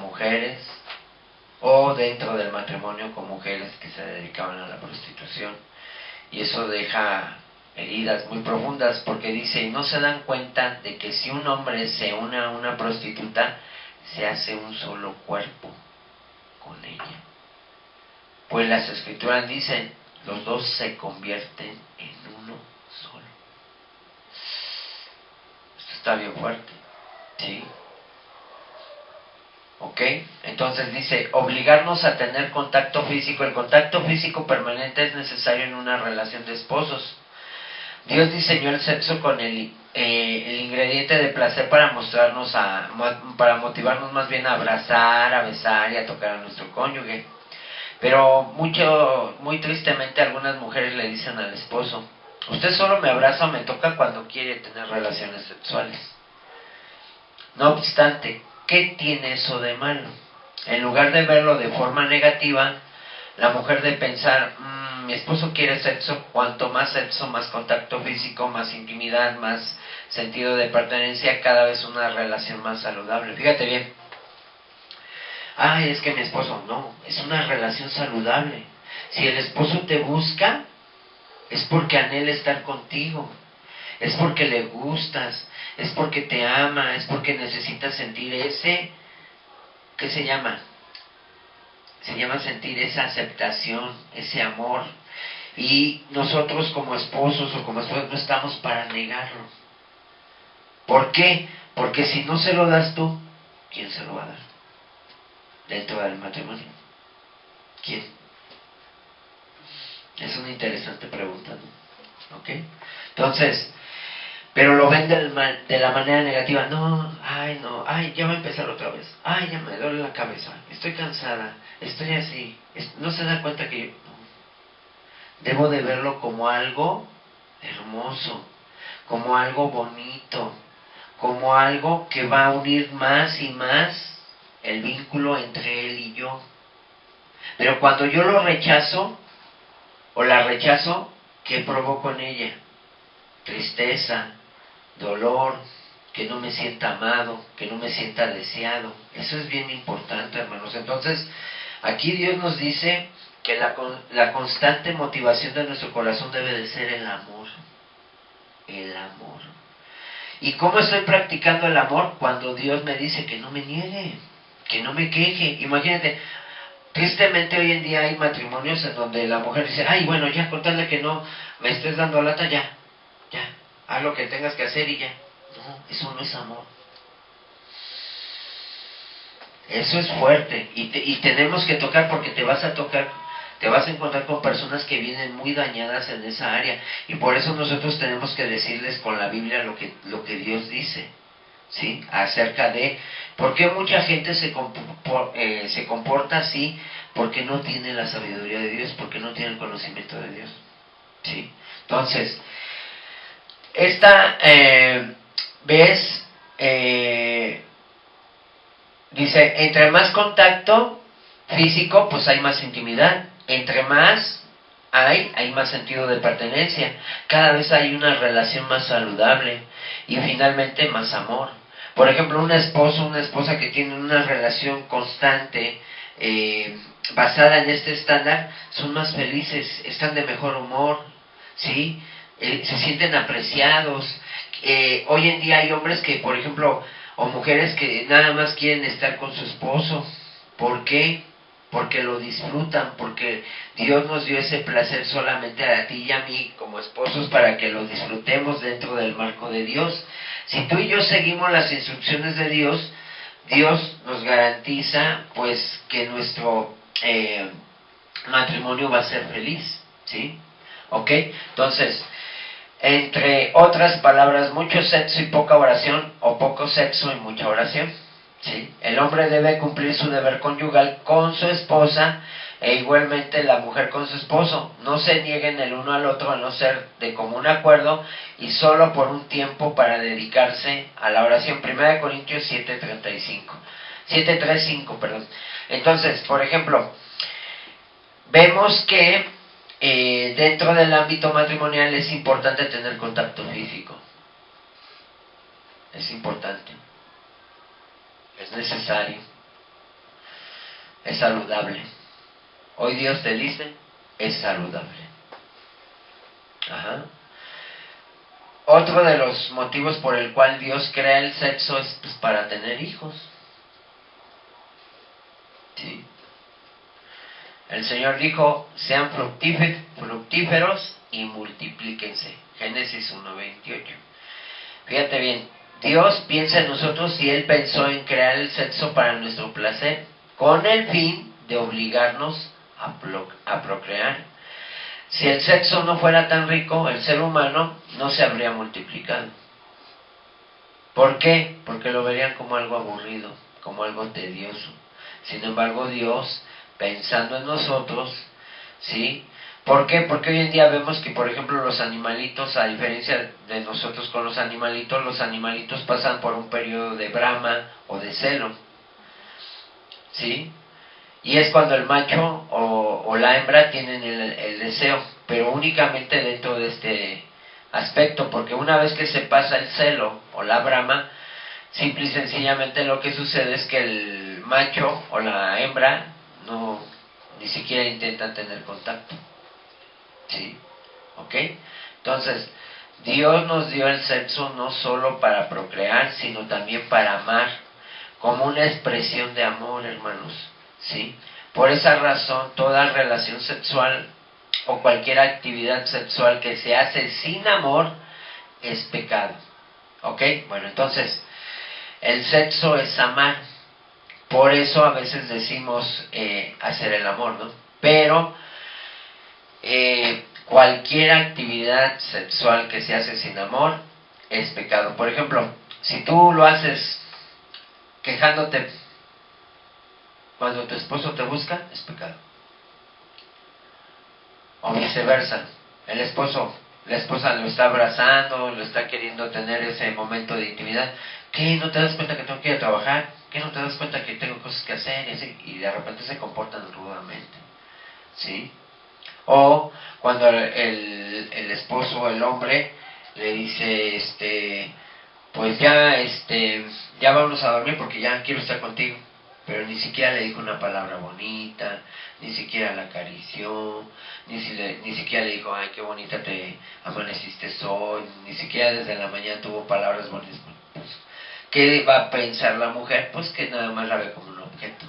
mujeres, o dentro del matrimonio con mujeres que se dedicaban a la prostitución. Y eso deja heridas muy profundas, porque dice, y no se dan cuenta de que si un hombre se une a una prostituta, se hace un solo cuerpo con ella. Pues las escrituras dicen, los dos se convierten en uno solo. Esto está bien fuerte, ¿sí? ¿Ok? Entonces dice, obligarnos a tener contacto físico. El contacto físico permanente es necesario en una relación de esposos. Dios diseñó el sexo con el ingrediente de placer para para motivarnos más bien a abrazar, a besar y a tocar a nuestro cónyuge. Pero muy tristemente algunas mujeres le dicen al esposo, usted solo me abraza o me toca cuando quiere tener relaciones sexuales. No obstante, ¿qué tiene eso de malo? En lugar de verlo de forma negativa, la mujer debe pensar, mi esposo quiere sexo, cuanto más sexo, más contacto físico, más intimidad, más sentido de pertenencia, cada vez una relación más saludable. Fíjate bien. Ay, es que mi esposo, no, es una relación saludable. Si el esposo te busca, es porque anhela estar contigo, es porque le gustas, es porque te ama, es porque necesitas sentir ¿qué se llama? Se llama sentir esa aceptación, ese amor. Y nosotros como esposos o como esposas no estamos para negarlo. ¿Por qué? Porque si no se lo das tú, ¿quién se lo va a dar? Dentro del matrimonio, ¿quién? Es una interesante pregunta, ¿no? ¿Ok? Entonces, pero lo ven de la manera negativa. No, ya va a empezar otra vez. Ay, ya me duele la cabeza, estoy cansada, estoy así. No se da cuenta que yo debo de verlo como algo hermoso, como algo bonito, como algo que va a unir más y más el vínculo entre él y yo. Pero cuando yo lo rechazo o la rechazo, ¿qué provoco en ella? Tristeza, dolor, que no me sienta amado, que no me sienta deseado. Eso es bien importante, hermanos. Entonces, aquí Dios nos dice que la constante motivación de nuestro corazón debe de ser el amor. El amor. ¿Y cómo estoy practicando el amor? Cuando Dios me dice que no me niegue, que no me queje. Imagínate, tristemente hoy en día hay matrimonios en donde la mujer dice, ay, bueno, ya, con tal de que no me estés dando lata, ya, haz lo que tengas que hacer y ya. No, eso no es amor. Eso es fuerte. Y tenemos que tocar, porque te vas a encontrar con personas que vienen muy dañadas en esa área. Y por eso nosotros tenemos que decirles con la Biblia lo que Dios dice, ¿sí? Acerca de por qué mucha gente se comporta así, porque no tiene la sabiduría de Dios, porque no tiene el conocimiento de Dios, ¿sí? Entonces, dice, entre más contacto físico, pues hay más intimidad. Entre más hay más sentido de pertenencia. Cada vez hay una relación más saludable. Y finalmente más amor. Por ejemplo, un esposo, una esposa que tienen una relación constante, basada en este estándar, son más felices, están de mejor humor, ¿sí? Se sienten apreciados. Hoy en día hay hombres que, por ejemplo, o mujeres que nada más quieren estar con su esposo. ¿Por qué? Porque lo disfrutan, porque Dios nos dio ese placer solamente a ti y a mí como esposos para que lo disfrutemos dentro del marco de Dios. Si tú y yo seguimos las instrucciones de Dios, Dios nos garantiza pues que nuestro matrimonio va a ser feliz, ¿sí? ¿Ok? Entonces, entre otras palabras, mucho sexo y poca oración, o poco sexo y mucha oración, ¿sí? El hombre debe cumplir su deber conyugal con su esposa, e igualmente la mujer con su esposo. No se nieguen el uno al otro, a no ser de común acuerdo y solo por un tiempo, para dedicarse a la oración. 1 Corintios 7:35. 7:3-5, perdón. Entonces, por ejemplo, vemos que dentro del ámbito matrimonial es importante tener contacto físico. Es importante. Es necesario. Es saludable. Hoy Dios te dice, es saludable. Ajá. Otro de los motivos por el cual Dios crea el sexo es pues, para tener hijos. ¿Sí? El Señor dijo, sean fructíferos y multiplíquense. Génesis 1:28. Fíjate bien, Dios piensa en nosotros y Él pensó en crear el sexo para nuestro placer, con el fin de obligarnos a procrear. Si el sexo no fuera tan rico, el ser humano no se habría multiplicado. ¿Por qué? Porque lo verían como algo aburrido, como algo tedioso. Sin embargo, Dios, pensando en nosotros, ¿sí? ¿Por qué? Porque hoy en día vemos que, por ejemplo, los animalitos, a diferencia de nosotros con los animalitos pasan por un periodo de brama o de celo, ¿sí? Y es cuando el macho o la hembra tienen el deseo, pero únicamente dentro de este aspecto, porque una vez que se pasa el celo o la brama, simple y sencillamente lo que sucede es que el macho o la hembra ni siquiera intentan tener contacto. ¿Sí? ¿Ok? Entonces, Dios nos dio el sexo no solo para procrear, sino también para amar, como una expresión de amor, hermanos. ¿Sí? Por esa razón, toda relación sexual o cualquier actividad sexual que se hace sin amor es pecado. ¿Ok? Bueno, entonces, el sexo es amar. Por eso a veces decimos hacer el amor, ¿no? Pero cualquier actividad sexual que se hace sin amor es pecado. Por ejemplo, si tú lo haces quejándote cuando tu esposo te busca, es pecado. O viceversa, la esposa lo está abrazando, lo está queriendo tener ese momento de intimidad. ¿Qué? ¿No te das cuenta que tengo que ir a trabajar? ¿Qué? ¿No te das cuenta que tengo cosas que hacer? Y de repente se comportan rudamente. ¿Sí? O cuando el esposo o el hombre le dice, pues ya vamos a dormir porque ya quiero estar contigo. Pero ni siquiera le dijo una palabra bonita, ni siquiera la acarició, ni siquiera le dijo, ay, qué bonita te amaneciste hoy, ni siquiera desde la mañana tuvo palabras bonitas. Pues, ¿qué va a pensar la mujer? Pues que nada más la ve como un objeto,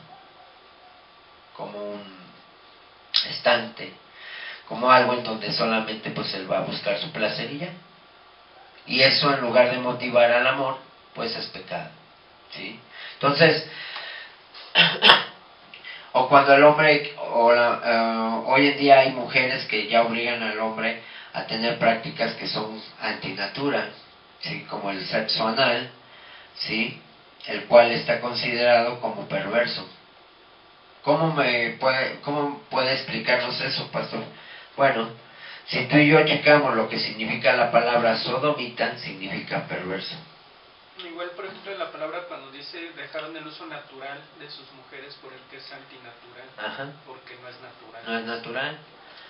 como un estante, como algo en donde solamente pues él va a buscar su placer y ya. Y eso, en lugar de motivar al amor, pues es pecado. ¿Sí? Entonces, o cuando el hombre, hoy en día hay mujeres que ya obligan al hombre a tener prácticas que son antinatura, ¿sí? Como el sexo anal, ¿sí? El cual está considerado como perverso. ¿Cómo puede explicarnos eso, pastor? Bueno, si tú y yo checamos lo que significa la palabra sodomita, significa perverso. Igual, por ejemplo, en la palabra cuando dice dejaron el uso natural de sus mujeres por el que es antinatural. Ajá. Porque no es natural. No es natural.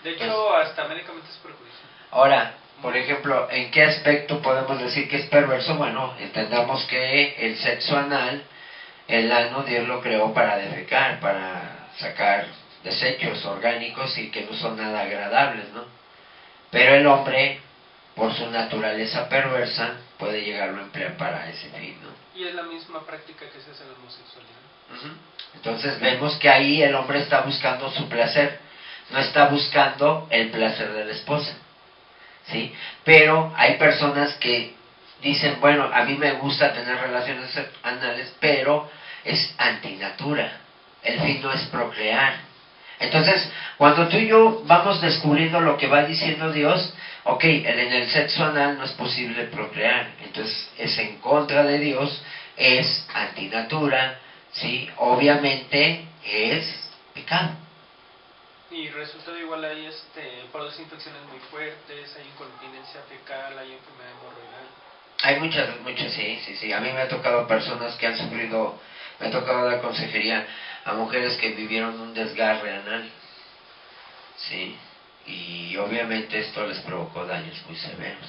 De hecho, hasta médicamente es perjudicial. Ahora, por ejemplo, ¿en qué aspecto podemos decir que es perverso? Bueno, entendamos que el sexo anal, el ano, Dios lo creó para defecar, para sacar desechos orgánicos y que no son nada agradables, ¿no? Pero el hombre, por su naturaleza perversa, puede llegarlo a emplear para ese fin, ¿no? Y es la misma práctica que se hace en la homosexualidad. Uh-huh. Entonces vemos que ahí el hombre está buscando su placer, no está buscando el placer de la esposa, ¿sí? Pero hay personas que dicen, bueno, a mí me gusta tener relaciones anales, pero es antinatura, el fin no es procrear. Entonces, cuando tú y yo vamos descubriendo lo que va diciendo Dios, ok, en el sexo anal no es posible procrear, entonces es en contra de Dios, es antinatura, ¿sí? Obviamente es pecado. Y resultado igual hay produce infecciones muy fuertes, hay incontinencia fecal, hay enfermedad hemorroidal. Hay muchas, sí. A mí me ha tocado personas que han sufrido Me ha tocado dar consejería a mujeres que vivieron un desgarre anal, ¿sí? Y obviamente esto les provocó daños muy severos,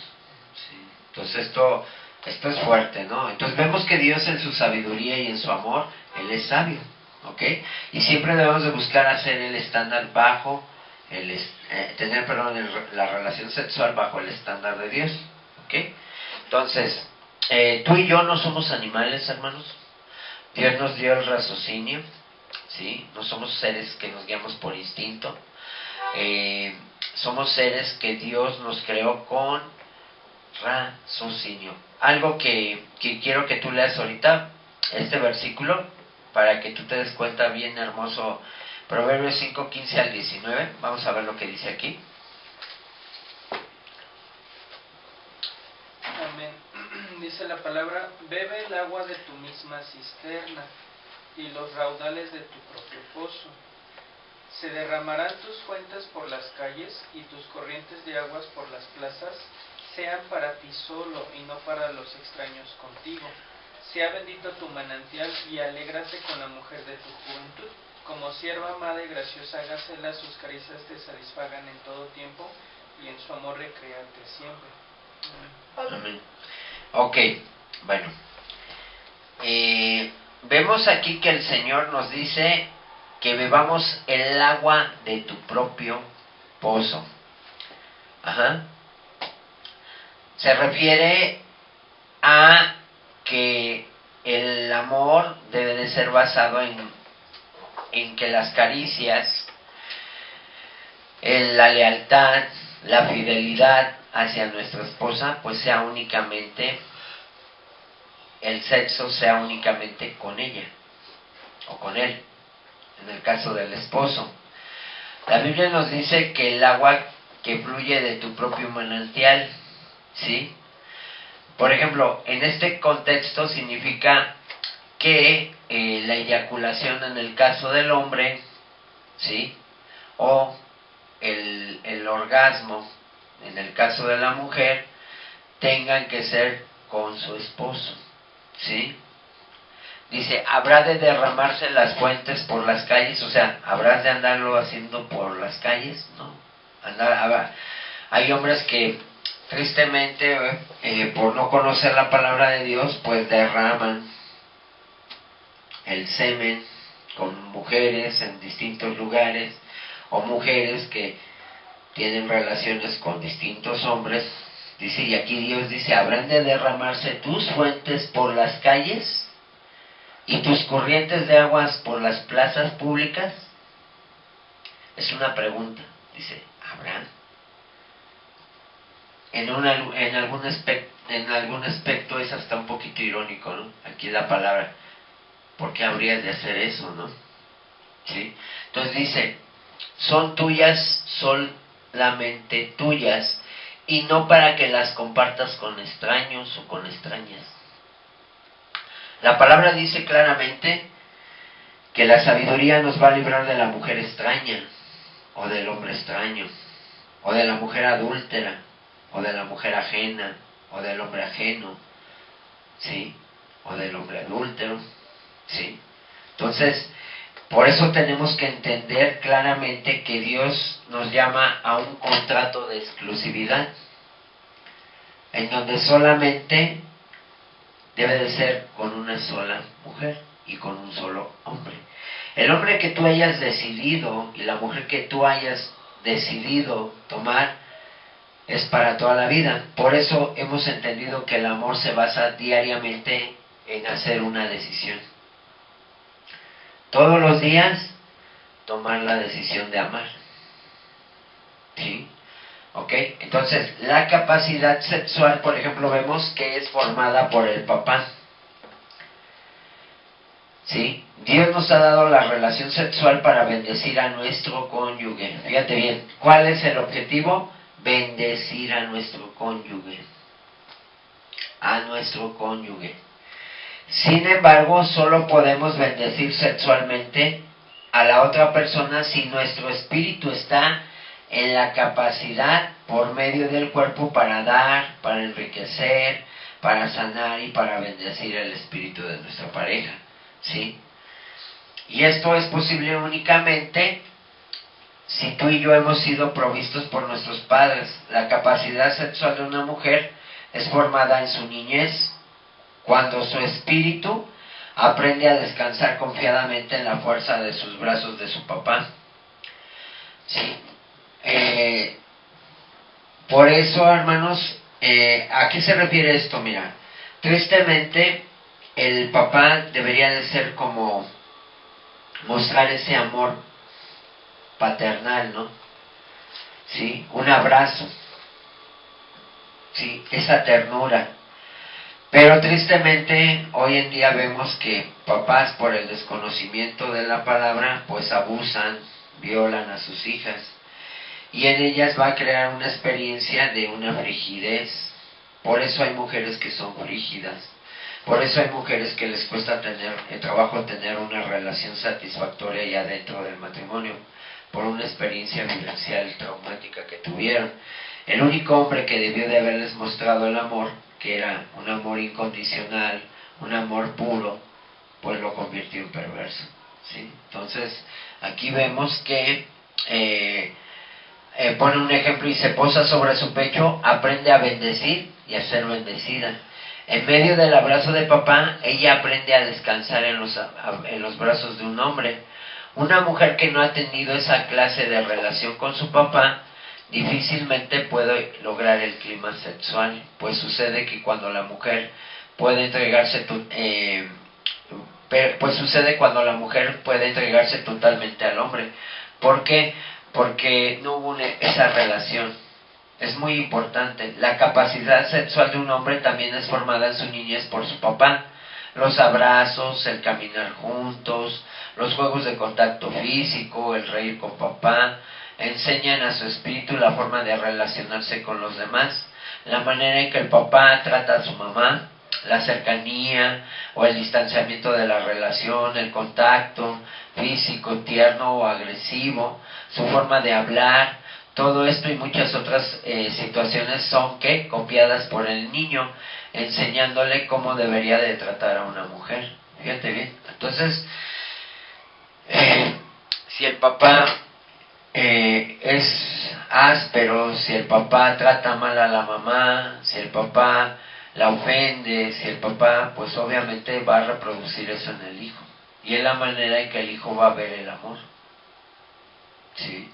¿sí? Entonces esto es fuerte, ¿no? Entonces vemos que Dios en su sabiduría y en su amor, Él es sabio, ¿ok? Y siempre debemos de buscar hacer el estándar bajo, tener, la relación sexual bajo el estándar de Dios, ¿ok? Entonces, tú y yo no somos animales, hermanos. Dios nos dio el raciocinio, ¿sí? No somos seres que nos guiamos por instinto. Somos seres que Dios nos creó con raciocinio. Algo que quiero que tú leas ahorita, este versículo, para que tú te des cuenta bien hermoso. Proverbios 5, 15 al 19. Vamos a ver lo que dice aquí. Amén. Dice la palabra: bebe el agua de tu misma cisterna y los raudales de tu propio pozo. Se derramarán tus fuentes por las calles y tus corrientes de aguas por las plazas. Sean para ti solo y no para los extraños contigo. Sea bendito tu manantial y alégrate con la mujer de tu juventud. Como sierva amada y graciosa, hágasela, sus caricias te satisfagan en todo tiempo y en su amor recréate siempre. Amén. Ok, bueno. Vemos aquí que el Señor nos dice que bebamos el agua de tu propio pozo. Ajá. Se refiere a que el amor debe de ser basado en que las caricias, la lealtad, la fidelidad hacia nuestra esposa, pues sea únicamente, el sexo sea únicamente con ella o con él, en el caso del esposo. La Biblia nos dice que el agua que fluye de tu propio manantial, ¿sí? Por ejemplo, en este contexto significa que la eyaculación en el caso del hombre, ¿sí? O el orgasmo en el caso de la mujer, tengan que ser con su esposo, ¿sí? Dice, habrá de derramarse las fuentes por las calles, o sea, habrás de andarlo haciendo por las calles, ¿no? Hay hombres que tristemente, por no conocer la palabra de Dios, pues derraman el semen con mujeres en distintos lugares, o mujeres que tienen relaciones con distintos hombres. Dice, y aquí Dios dice, habrán de derramarse tus fuentes por las calles y tus corrientes de aguas por las plazas públicas. Es una pregunta, dice, ¿habrán? En algún aspecto es hasta un poquito irónico, ¿no? Aquí la palabra, ¿por qué habrías de hacer eso, no? ¿Sí? Entonces dice, son tuyas, solamente tuyas, y no para que las compartas con extraños o con extrañas. La palabra dice claramente que la sabiduría nos va a librar de la mujer extraña, o del hombre extraño, o de la mujer adúltera, o de la mujer ajena, o del hombre ajeno, ¿sí? O del hombre adúltero, ¿sí? Entonces, por eso tenemos que entender claramente que Dios nos llama a un contrato de exclusividad, en donde solamente debe de ser con una sola mujer y con un solo hombre. El hombre que tú hayas decidido y la mujer que tú hayas decidido tomar es para toda la vida. Por eso hemos entendido que el amor se basa diariamente en hacer una decisión. Todos los días tomar la decisión de amar. ¿Sí? ¿Ok? Entonces, la capacidad sexual, por ejemplo, vemos que es formada por el papá. ¿Sí? Dios nos ha dado la relación sexual para bendecir a nuestro cónyuge. Fíjate bien, ¿cuál es el objetivo? Bendecir a nuestro cónyuge. A nuestro cónyuge. Sin embargo, solo podemos bendecir sexualmente a la otra persona si nuestro espíritu está en la capacidad por medio del cuerpo para dar, para enriquecer, para sanar y para bendecir el espíritu de nuestra pareja. ¿sí? Y esto es posible únicamente si tú y yo hemos sido provistos por nuestros padres. La capacidad sexual de una mujer es formada en su niñez, cuando su espíritu aprende a descansar confiadamente en la fuerza de sus brazos de su papá. ¿Sí? Por eso, hermanos, ¿a qué se refiere esto? Mira, tristemente el papá debería de ser como mostrar ese amor paternal, ¿no? ¿Sí? Un abrazo, ¿sí? Esa ternura. Pero tristemente hoy en día vemos que papás, por el desconocimiento de la palabra, pues abusan, violan a sus hijas, y en ellas va a crear una experiencia de una frigidez. Por eso hay mujeres que son frígidas, por eso hay mujeres que les cuesta trabajo tener una relación satisfactoria ya dentro del matrimonio, por una experiencia vivencial traumática que tuvieron. El único hombre que debió de haberles mostrado el amor, que era un amor incondicional, un amor puro, pues lo convirtió en perverso, ¿sí? Entonces, aquí vemos que pone un ejemplo y se posa sobre su pecho, aprende a bendecir y a ser bendecida. En medio del abrazo de papá, ella aprende a descansar en los brazos de un hombre. Una mujer que no ha tenido esa clase de relación con su papá, difícilmente puede lograr el clima sexual, pues sucede que cuando la mujer puede entregarse totalmente al hombre. ¿Por qué? Porque no hubo esa relación. Es muy importante. La capacidad sexual de un hombre también es formada en su niñez por su papá. Los abrazos, el caminar juntos, los juegos de contacto físico, el reír con papá, enseñan a su espíritu la forma de relacionarse con los demás, la manera en que el papá trata a su mamá, la cercanía o el distanciamiento de la relación, el contacto físico, tierno o agresivo, su forma de hablar. Todo esto y muchas otras situaciones son copiadas por el niño, enseñándole cómo debería de tratar a una mujer. Fíjate bien. Entonces, si el papá es áspero, si el papá trata mal a la mamá, si el papá la ofende, si el papá, pues obviamente va a reproducir eso en el hijo. Y es la manera en que el hijo va a ver el amor. ¿Sí?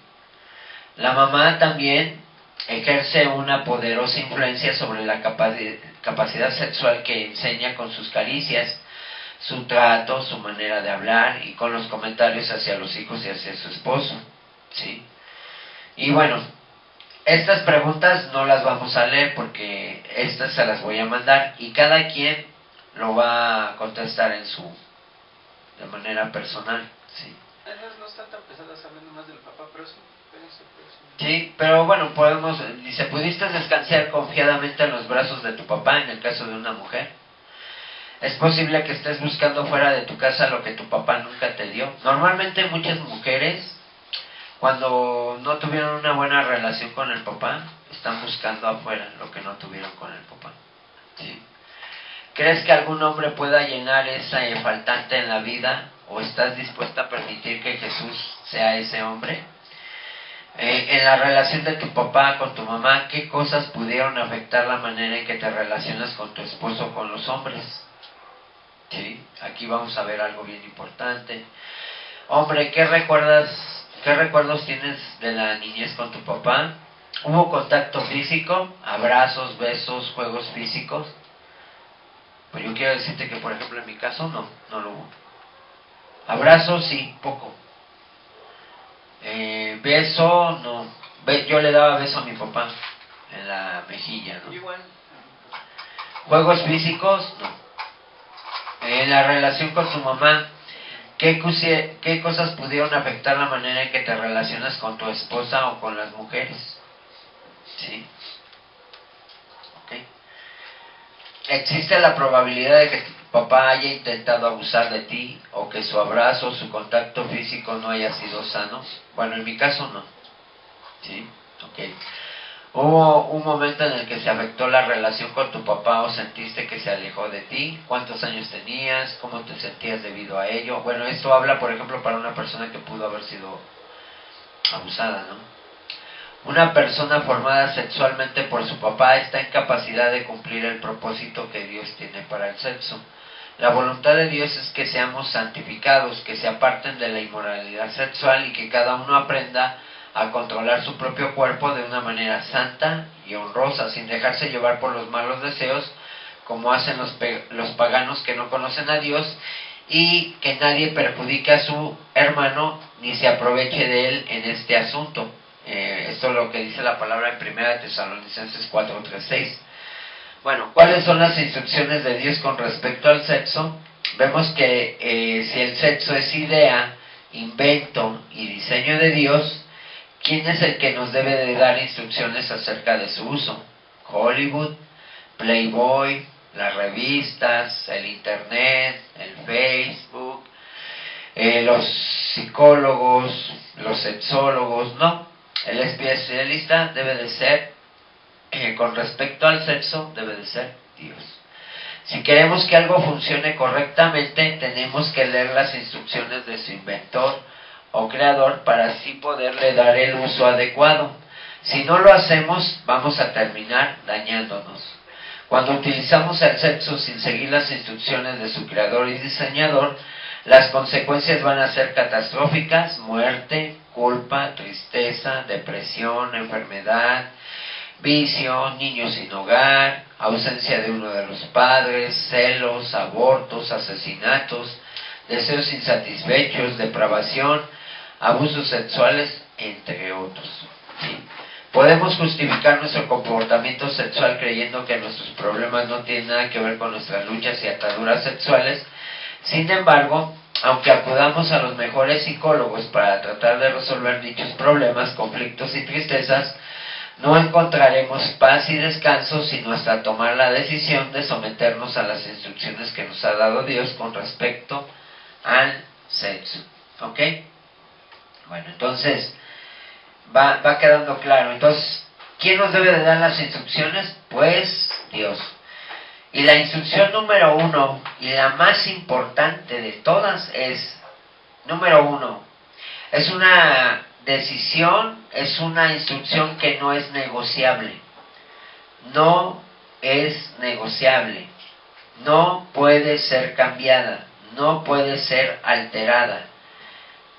La mamá también ejerce una poderosa influencia sobre la capacidad sexual, que enseña con sus caricias, su trato, su manera de hablar y con los comentarios hacia los hijos y hacia su esposo, ¿sí? Y bueno, estas preguntas no las vamos a leer porque estas se las voy a mandar y cada quien lo va a contestar de manera personal, ¿sí? Esas no están tan pesadas, hablando más del papá, pero sí. Sí, pero bueno, dice, ¿pudiste descansar confiadamente en los brazos de tu papá en el caso de una mujer? Es posible que estés buscando fuera de tu casa lo que tu papá nunca te dio. Normalmente muchas mujeres, cuando no tuvieron una buena relación con el papá, están buscando afuera lo que no tuvieron con el papá, ¿sí? ¿Crees que algún hombre pueda llenar esa faltante en la vida? ¿O estás dispuesta a permitir que Jesús sea ese hombre? En la relación de tu papá con tu mamá, ¿qué cosas pudieron afectar la manera en que te relacionas con tu esposo o con los hombres? ¿Sí? Aquí vamos a ver algo bien importante. Hombre, ¿qué recuerdos tienes de la niñez con tu papá? ¿Hubo contacto físico? ¿Abrazos, besos, juegos físicos? Pues yo quiero decirte que, por ejemplo, en mi caso no lo hubo. Abrazos, sí, poco. Beso, no. Yo le daba beso a mi papá en la mejilla, ¿no? Igual. Juegos físicos, no. En la relación con tu mamá, ¿qué cosas pudieron afectar la manera en que te relacionas con tu esposa o con las mujeres? ¿Sí? ¿Ok? ¿Existe la probabilidad de que tu papá haya intentado abusar de ti o que su abrazo o su contacto físico no haya sido sano? Bueno, en mi caso no. ¿Sí? Ok. ¿Hubo un momento en el que se afectó la relación con tu papá o sentiste que se alejó de ti? ¿Cuántos años tenías? ¿Cómo te sentías debido a ello? Bueno, esto habla, por ejemplo, para una persona que pudo haber sido abusada, ¿no? Una persona formada sexualmente por su papá está en capacidad de cumplir el propósito que Dios tiene para el sexo. La voluntad de Dios es que seamos santificados, que se aparten de la inmoralidad sexual y que cada uno aprenda a controlar su propio cuerpo de una manera santa y honrosa, sin dejarse llevar por los malos deseos, como hacen los paganos que no conocen a Dios, y que nadie perjudique a su hermano ni se aproveche de él en este asunto. Esto es lo que dice la palabra en 1 Tesalonicenses 4:3-6. Bueno, ¿cuáles son las instrucciones de Dios con respecto al sexo? Vemos que si el sexo es idea, invento y diseño de Dios, ¿quién es el que nos debe de dar instrucciones acerca de su uso? Hollywood, Playboy, las revistas, el internet, el Facebook, los psicólogos, los sexólogos, no. El especialista debe de ser, con respecto al sexo, debe de ser Dios. Si queremos que algo funcione correctamente, tenemos que leer las instrucciones de su inventor o creador para así poderle dar el uso adecuado. Si no lo hacemos, vamos a terminar dañándonos. Cuando utilizamos el sexo sin seguir las instrucciones de su creador y diseñador, las consecuencias van a ser catastróficas: muerte, culpa, tristeza, depresión, enfermedad, vicio, niños sin hogar, ausencia de uno de los padres, celos, abortos, asesinatos, deseos insatisfechos, depravación, abusos sexuales, entre otros. ¿Sí? Podemos justificar nuestro comportamiento sexual creyendo que nuestros problemas no tienen nada que ver con nuestras luchas y ataduras sexuales. Sin embargo, aunque acudamos a los mejores psicólogos para tratar de resolver dichos problemas, conflictos y tristezas, no encontraremos paz y descanso sino hasta tomar la decisión de someternos a las instrucciones que nos ha dado Dios con respecto al sexo. ¿Ok? Bueno, entonces va quedando claro. Entonces, ¿quién nos debe de dar las instrucciones? Pues Dios. Y la instrucción número 1 y la más importante de todas es, número 1, es una decisión, es una instrucción que no es negociable. No es negociable. No puede ser cambiada. No puede ser alterada.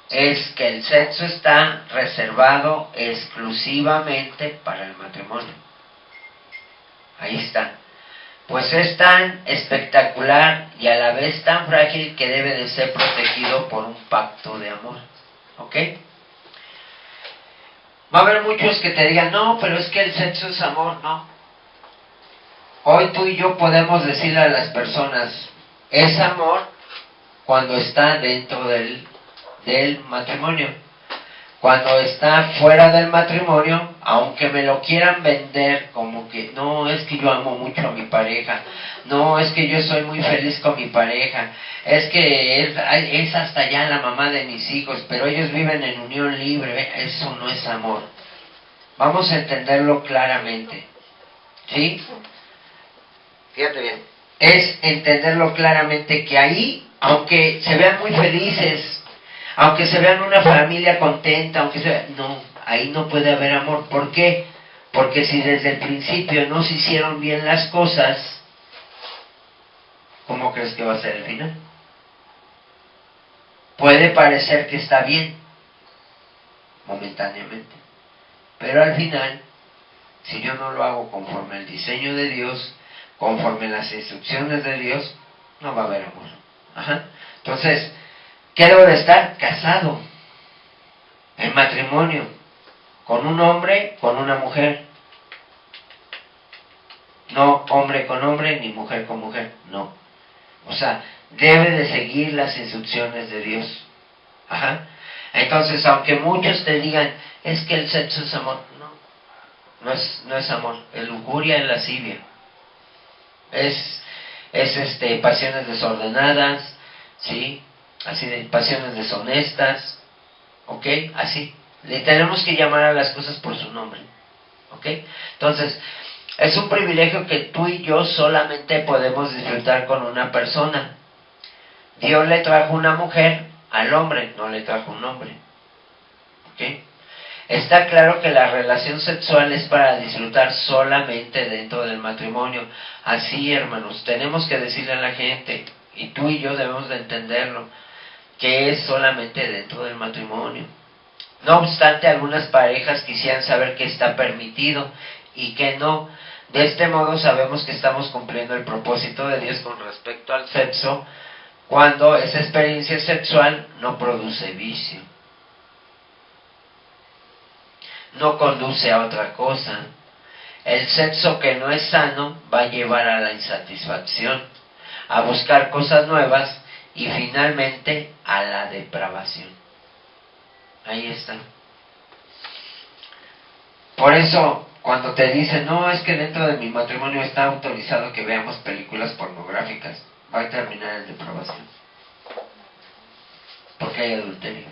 Es que el sexo está reservado exclusivamente para el matrimonio. Ahí está. Pues es tan espectacular y a la vez tan frágil que debe de ser protegido por un pacto de amor. ¿Ok? Va a haber muchos que te digan, no, pero es que el sexo es amor. No. Hoy tú y yo podemos decirle a las personas, es amor cuando está dentro del matrimonio. Cuando está fuera del matrimonio, aunque me lo quieran vender como que, no, es que yo amo mucho a mi pareja, no, es que yo soy muy feliz con mi pareja, es que es hasta ya la mamá de mis hijos, pero ellos viven en unión libre, eso no es amor. Vamos a entenderlo claramente, ¿sí? Fíjate bien, es entenderlo claramente que ahí, aunque se vean muy felices, aunque se vean una familia contenta, no, ahí no puede haber amor. ¿Por qué? Porque si desde el principio no se hicieron bien las cosas, ¿cómo crees que va a ser el final? Puede parecer que está bien, momentáneamente, pero al final, si yo no lo hago conforme al diseño de Dios, conforme las instrucciones de Dios, no va a haber amor. Ajá. Entonces, ¿qué debo de estar? Casado, en matrimonio, con un hombre, con una mujer. No hombre con hombre, ni mujer con mujer, no. O sea, debe de seguir las instrucciones de Dios. Ajá. Entonces, aunque muchos te digan, es que el sexo es amor, no es amor, es lujuria, es lascivia. Es pasiones desordenadas, ¿sí? Así de pasiones deshonestas, ¿ok? Así. Le tenemos que llamar a las cosas por su nombre. ¿Ok? Entonces, es un privilegio que tú y yo solamente podemos disfrutar con una persona. Dios le trajo una mujer al hombre, no le trajo un hombre. ¿Ok? Está claro que la relación sexual es para disfrutar solamente dentro del matrimonio. Así, hermanos, tenemos que decirle a la gente, y tú y yo debemos de entenderlo, que es solamente dentro del matrimonio. No obstante, algunas parejas quisieran saber qué está permitido y qué no. De este modo sabemos que estamos cumpliendo el propósito de Dios con respecto al sexo, cuando esa experiencia sexual no produce vicio, no conduce a otra cosa. El sexo que no es sano va a llevar a la insatisfacción, a buscar cosas nuevas y finalmente a la depravación. Ahí está. Por eso, cuando te dicen, no, es que dentro de mi matrimonio está autorizado que veamos películas pornográficas, va a terminar en depravación. Porque hay adulterio.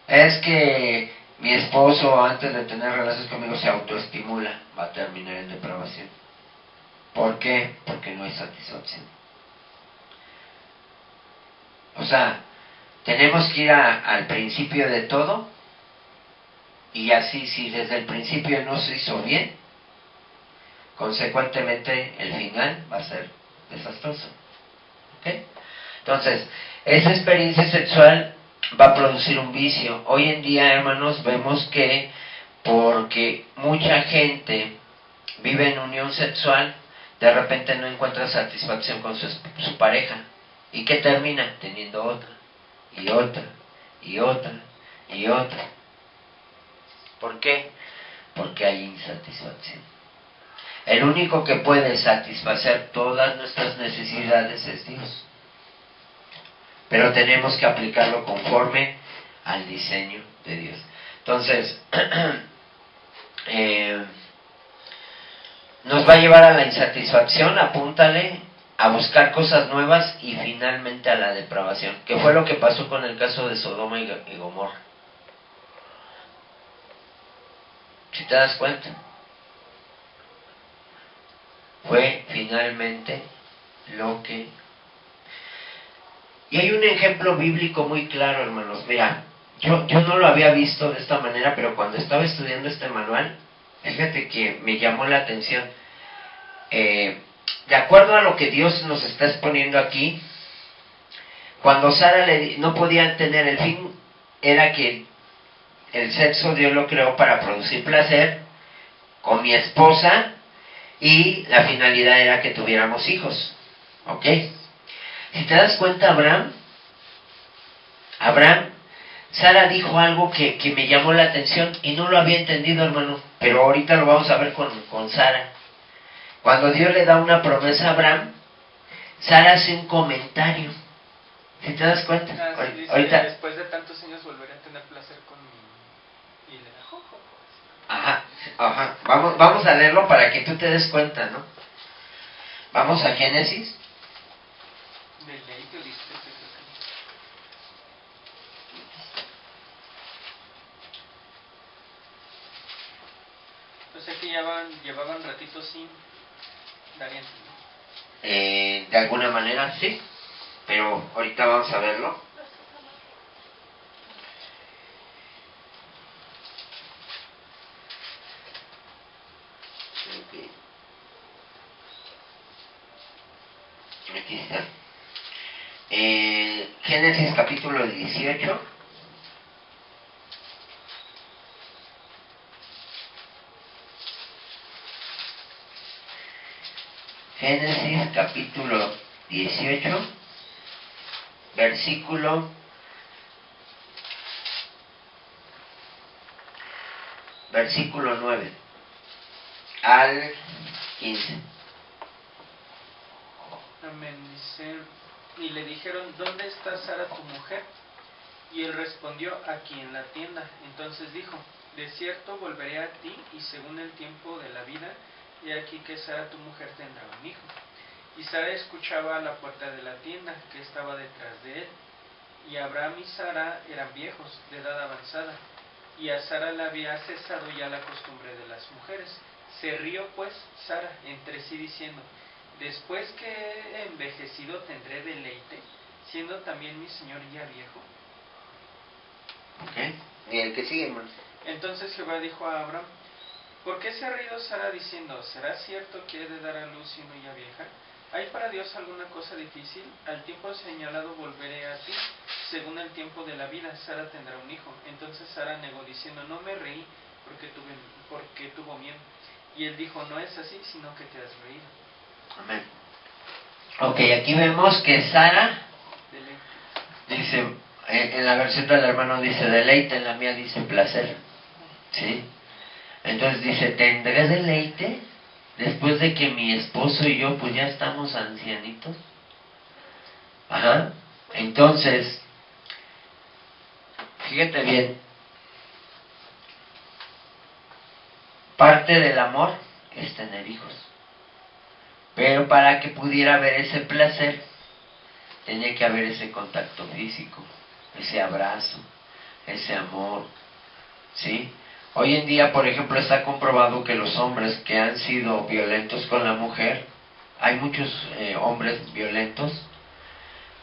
Es que mi esposo antes de tener relaciones conmigo se autoestimula, va a terminar en depravación. ¿Por qué? Porque no hay satisfacción. O sea, tenemos que ir al principio de todo, y así, si desde el principio no se hizo bien, consecuentemente el final va a ser desastroso. ¿Ok? Entonces, esa experiencia sexual va a producir un vicio. Hoy en día, hermanos, vemos que porque mucha gente vive en unión sexual, de repente no encuentra satisfacción con su pareja. ¿Y qué termina? Teniendo otra, y otra, y otra, y otra. ¿Por qué? Porque hay insatisfacción. El único que puede satisfacer todas nuestras necesidades es Dios. Pero tenemos que aplicarlo conforme al diseño de Dios. Entonces, nos va a llevar a la insatisfacción, apúntale, a buscar cosas nuevas y finalmente a la depravación, que fue lo que pasó con el caso de Sodoma y Gomorra. Si te das cuenta, fue finalmente lo que... Y hay un ejemplo bíblico muy claro, hermanos. Mira, yo no lo había visto de esta manera, pero cuando estaba estudiando este manual, fíjate que me llamó la atención. De acuerdo a lo que Dios nos está exponiendo aquí, cuando Sara no podía tener, el fin era que el sexo Dios lo creó para producir placer con mi esposa, y la finalidad era que tuviéramos hijos. ¿Ok? Si te das cuenta, Abraham, Sara dijo algo que me llamó la atención y no lo había entendido, hermano, pero ahorita lo vamos a ver con Sara. Cuando Dios le da una promesa a Abraham, Sara hace un comentario. ¿Sí te das cuenta? Sí, dice, ahorita, después de tantos años volveré a tener placer con mi... Y le da jojo. Ajá. Vamos a leerlo para que tú te des cuenta, ¿no? Vamos a Génesis. De ley que viste, o sea que llevaban ratitos sin dar a entender. De alguna manera sí, pero ahorita vamos a verlo. Aquí está. Génesis capítulo 18. Génesis capítulo 18, versículo 9 al 15. Amén. Dice, y le dijeron, ¿dónde está Sara tu mujer? Y él respondió, aquí en la tienda. Entonces dijo, de cierto volveré a ti, y según el tiempo de la vida, y aquí que Sara tu mujer tendrá un hijo. Y Sara escuchaba a la puerta de la tienda, que estaba detrás de él. Y Abraham y Sara eran viejos, de edad avanzada. y a Sara le había cesado ya la costumbre de las mujeres. Se rió pues Sara entre sí diciendo: después que he envejecido tendré deleite, siendo también mi señor ya viejo. ¿Ok? Y el que sigue, hermano. Entonces Jehová dijo a Abraham: ¿por qué se ha reído Sara diciendo: ¿será cierto que he de dar a luz siendo ya vieja? ¿Hay para Dios alguna cosa difícil? Al tiempo señalado volveré a ti, según el tiempo de la vida, Sara tendrá un hijo. Entonces Sara negó diciendo: no me reí porque tuvo miedo. Y él dijo: no es así, sino que te has reído. Amén. Ok, aquí vemos que Sara dice, en la versión del hermano dice deleite, en la mía dice placer. ¿Sí? Entonces dice, ¿tendré deleite después de que mi esposo y yo pues ya estamos ancianitos? Ajá. Entonces, fíjate bien, parte del amor es tener hijos. Pero para que pudiera haber ese placer, tenía que haber ese contacto físico, ese abrazo, ese amor, ¿sí? Hoy en día, por ejemplo, está comprobado que los hombres que han sido violentos con la mujer, hay muchos hombres violentos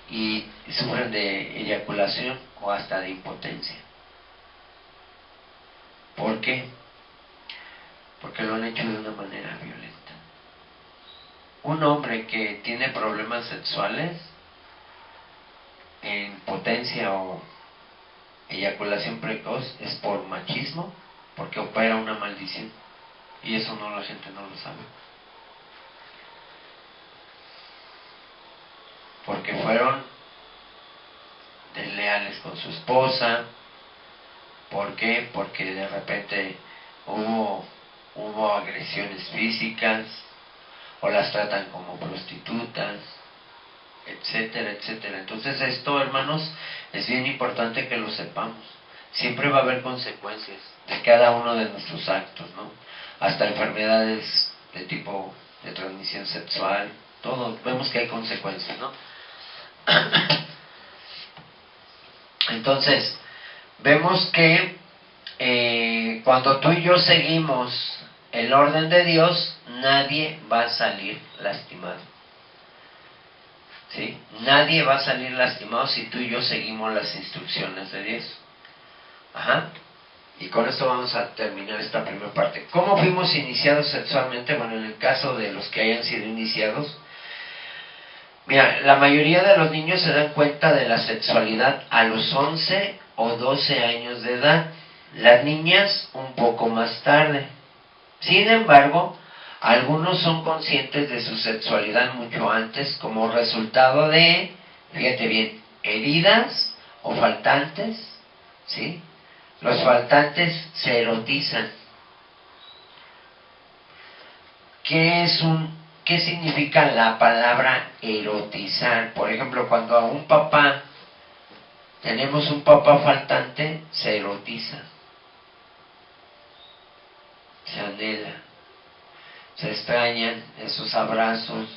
y sufren de eyaculación o hasta de impotencia. ¿Por qué? Porque lo han hecho de una manera violenta. Un hombre que tiene problemas sexuales, en potencia o eyaculación precoz, es por machismo, porque opera una maldición. Y eso no, la gente no lo sabe. Porque fueron desleales con su esposa. ¿Por qué? Porque de repente hubo agresiones físicas, o las tratan como prostitutas, etcétera, etcétera. Entonces esto, hermanos, es bien importante que lo sepamos. Siempre va a haber consecuencias de cada uno de nuestros actos, ¿no? Hasta enfermedades de tipo de transmisión sexual, todo, vemos que hay consecuencias, ¿no? Entonces, vemos que cuando tú y yo seguimos el orden de Dios, nadie va a salir lastimado. ¿Sí? Nadie va a salir lastimado si tú y yo seguimos las instrucciones de Dios. Ajá. Y con esto vamos a terminar esta primera parte. ¿Cómo fuimos iniciados sexualmente? Bueno, en el caso de los que hayan sido iniciados, mira, la mayoría de los niños se dan cuenta de la sexualidad a los 11 o 12 años de edad. Las niñas un poco más tarde. Sin embargo, algunos son conscientes de su sexualidad mucho antes como resultado de, fíjate bien, heridas o faltantes, ¿sí? Los faltantes se erotizan. ¿Qué significa la palabra erotizar? Por ejemplo, cuando a un papá, tenemos un papá faltante, se erotiza, se anhela, se extrañan esos abrazos,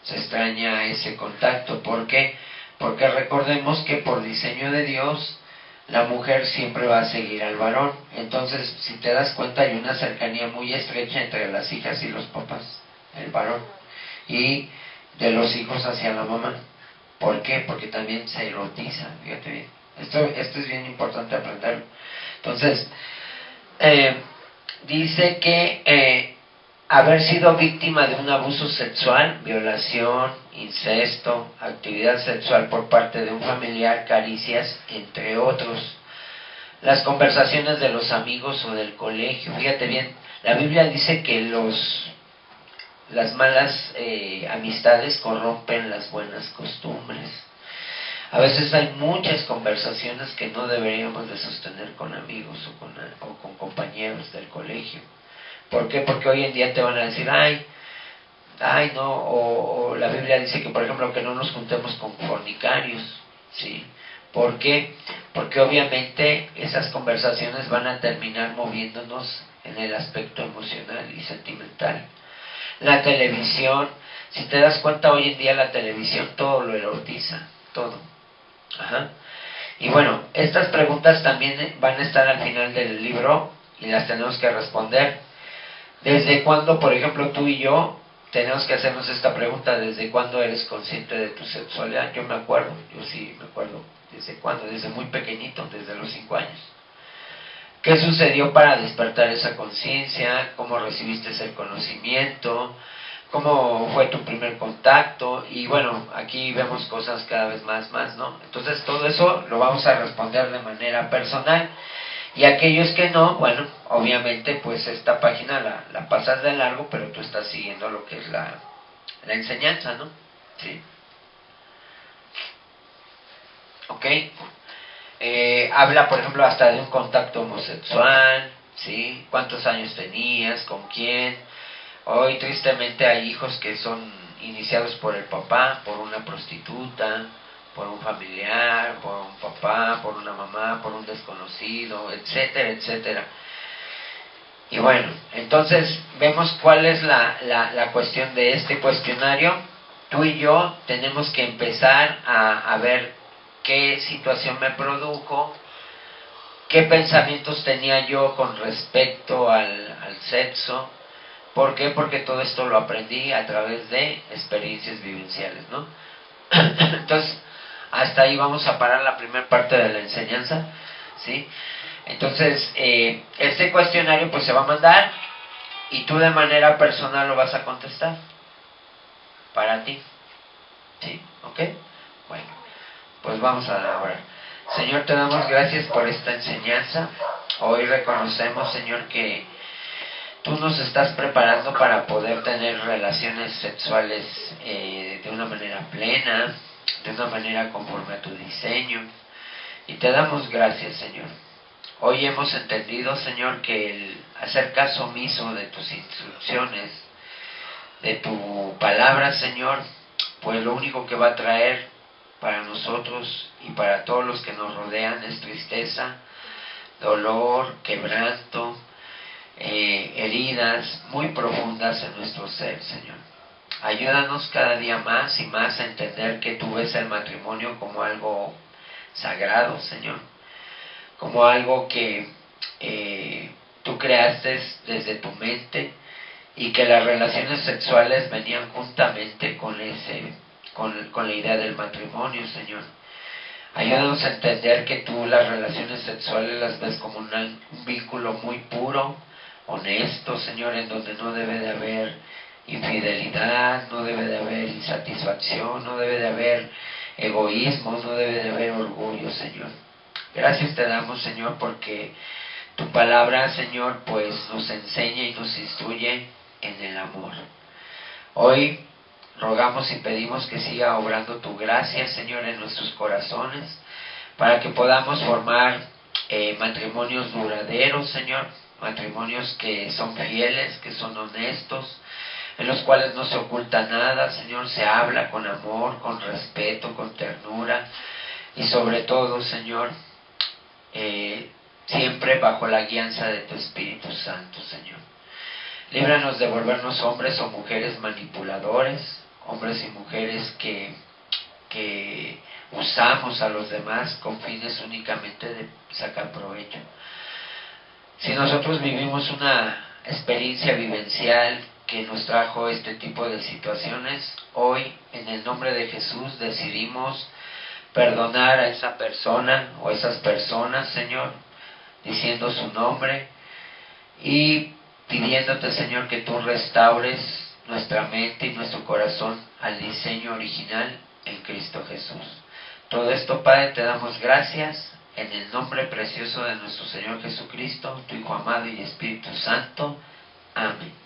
se extraña ese contacto. ¿Por qué? Porque recordemos que por diseño de Dios, la mujer siempre va a seguir al varón. Entonces, si te das cuenta, hay una cercanía muy estrecha entre las hijas y los papás, el varón, y de los hijos hacia la mamá. ¿Por qué? Porque también se erotiza, fíjate bien. Esto es bien importante aprenderlo. Entonces, dice que haber sido víctima de un abuso sexual, violación, incesto, actividad sexual por parte de un familiar, caricias, entre otros. Las conversaciones de los amigos o del colegio. Fíjate bien, la Biblia dice que las malas amistades corrompen las buenas costumbres. A veces hay muchas conversaciones que no deberíamos de sostener con amigos o con compañeros del colegio. ¿Por qué? Porque hoy en día te van a decir, ay no, o la Biblia dice que, por ejemplo, que no nos juntemos con fornicarios, ¿sí? ¿Por qué? Porque obviamente esas conversaciones van a terminar moviéndonos en el aspecto emocional y sentimental. La televisión, si te das cuenta, hoy en día la televisión todo lo erotiza, todo. Ajá. Y bueno, estas preguntas también van a estar al final del libro y las tenemos que responder. ¿Desde cuándo, por ejemplo, tú y yo tenemos que hacernos esta pregunta? ¿Desde cuándo eres consciente de tu sexualidad? Yo me acuerdo, yo sí me acuerdo. ¿Desde cuándo? Desde muy pequeñito, desde los 5 años. ¿Qué sucedió para despertar esa conciencia? ¿Cómo recibiste ese conocimiento? ¿Cómo fue tu primer contacto? Y bueno, aquí vemos cosas cada vez más, ¿no? Entonces todo eso lo vamos a responder de manera personal. Y aquellos que no, bueno, obviamente pues esta página la pasas de largo, pero tú estás siguiendo lo que es la enseñanza, ¿no? Sí. ¿Ok? Habla, por ejemplo, hasta de un contacto homosexual, ¿sí? ¿Cuántos años tenías? ¿Con quién? Hoy tristemente hay hijos que son iniciados por el papá, por una prostituta, por un familiar, por un papá, por una mamá, por un desconocido, etcétera, etcétera. Y bueno, entonces vemos cuál es la cuestión de este cuestionario. Tú y yo tenemos que empezar a ver qué situación me produjo, qué pensamientos tenía yo con respecto al sexo. ¿Por qué? Porque todo esto lo aprendí a través de experiencias vivenciales, ¿no? Entonces, hasta ahí vamos a parar la primera parte de la enseñanza, ¿sí? Entonces, este cuestionario pues se va a mandar y tú de manera personal lo vas a contestar para ti, ¿sí? ¿Ok? Bueno, pues vamos a orar. Señor, te damos gracias por esta enseñanza. Hoy reconocemos, Señor, que tú nos estás preparando para poder tener relaciones sexuales de una manera plena, de una manera conforme a tu diseño. Y te damos gracias, Señor. Hoy hemos entendido, Señor, que el hacer caso omiso de tus instrucciones, de tu palabra, Señor, pues lo único que va a traer para nosotros y para todos los que nos rodean es tristeza, dolor, quebranto, heridas muy profundas en nuestro ser, Señor. Ayúdanos cada día más y más a entender que tú ves el matrimonio como algo sagrado, Señor, como algo que tú creaste desde tu mente y que las relaciones sexuales venían juntamente con la idea del matrimonio, Señor. Ayúdanos a entender que tú las relaciones sexuales las ves como un vínculo muy puro, honesto, Señor, en donde no debe de haber infidelidad, no debe de haber insatisfacción, no debe de haber egoísmo, no debe de haber orgullo, Señor. Gracias te damos, Señor, porque tu palabra, Señor, pues nos enseña y nos instruye en el amor. Hoy rogamos y pedimos que siga obrando tu gracia, Señor, en nuestros corazones, para que podamos formar matrimonios duraderos, Señor, matrimonios que son fieles, que son honestos, en los cuales no se oculta nada, Señor, se habla con amor, con respeto, con ternura y sobre todo, Señor, siempre bajo la guianza de tu Espíritu Santo, Señor. Líbranos de volvernos hombres o mujeres manipuladores, hombres y mujeres que usamos a los demás con fines únicamente de sacar provecho. Si nosotros vivimos una experiencia vivencial que nos trajo este tipo de situaciones, hoy en el nombre de Jesús decidimos perdonar a esa persona o esas personas, Señor, diciendo su nombre y pidiéndote, Señor, que tú restaures nuestra mente y nuestro corazón al diseño original en Cristo Jesús. Todo esto, Padre, te damos gracias en el nombre precioso de nuestro Señor Jesucristo, tu Hijo amado y Espíritu Santo. Amén.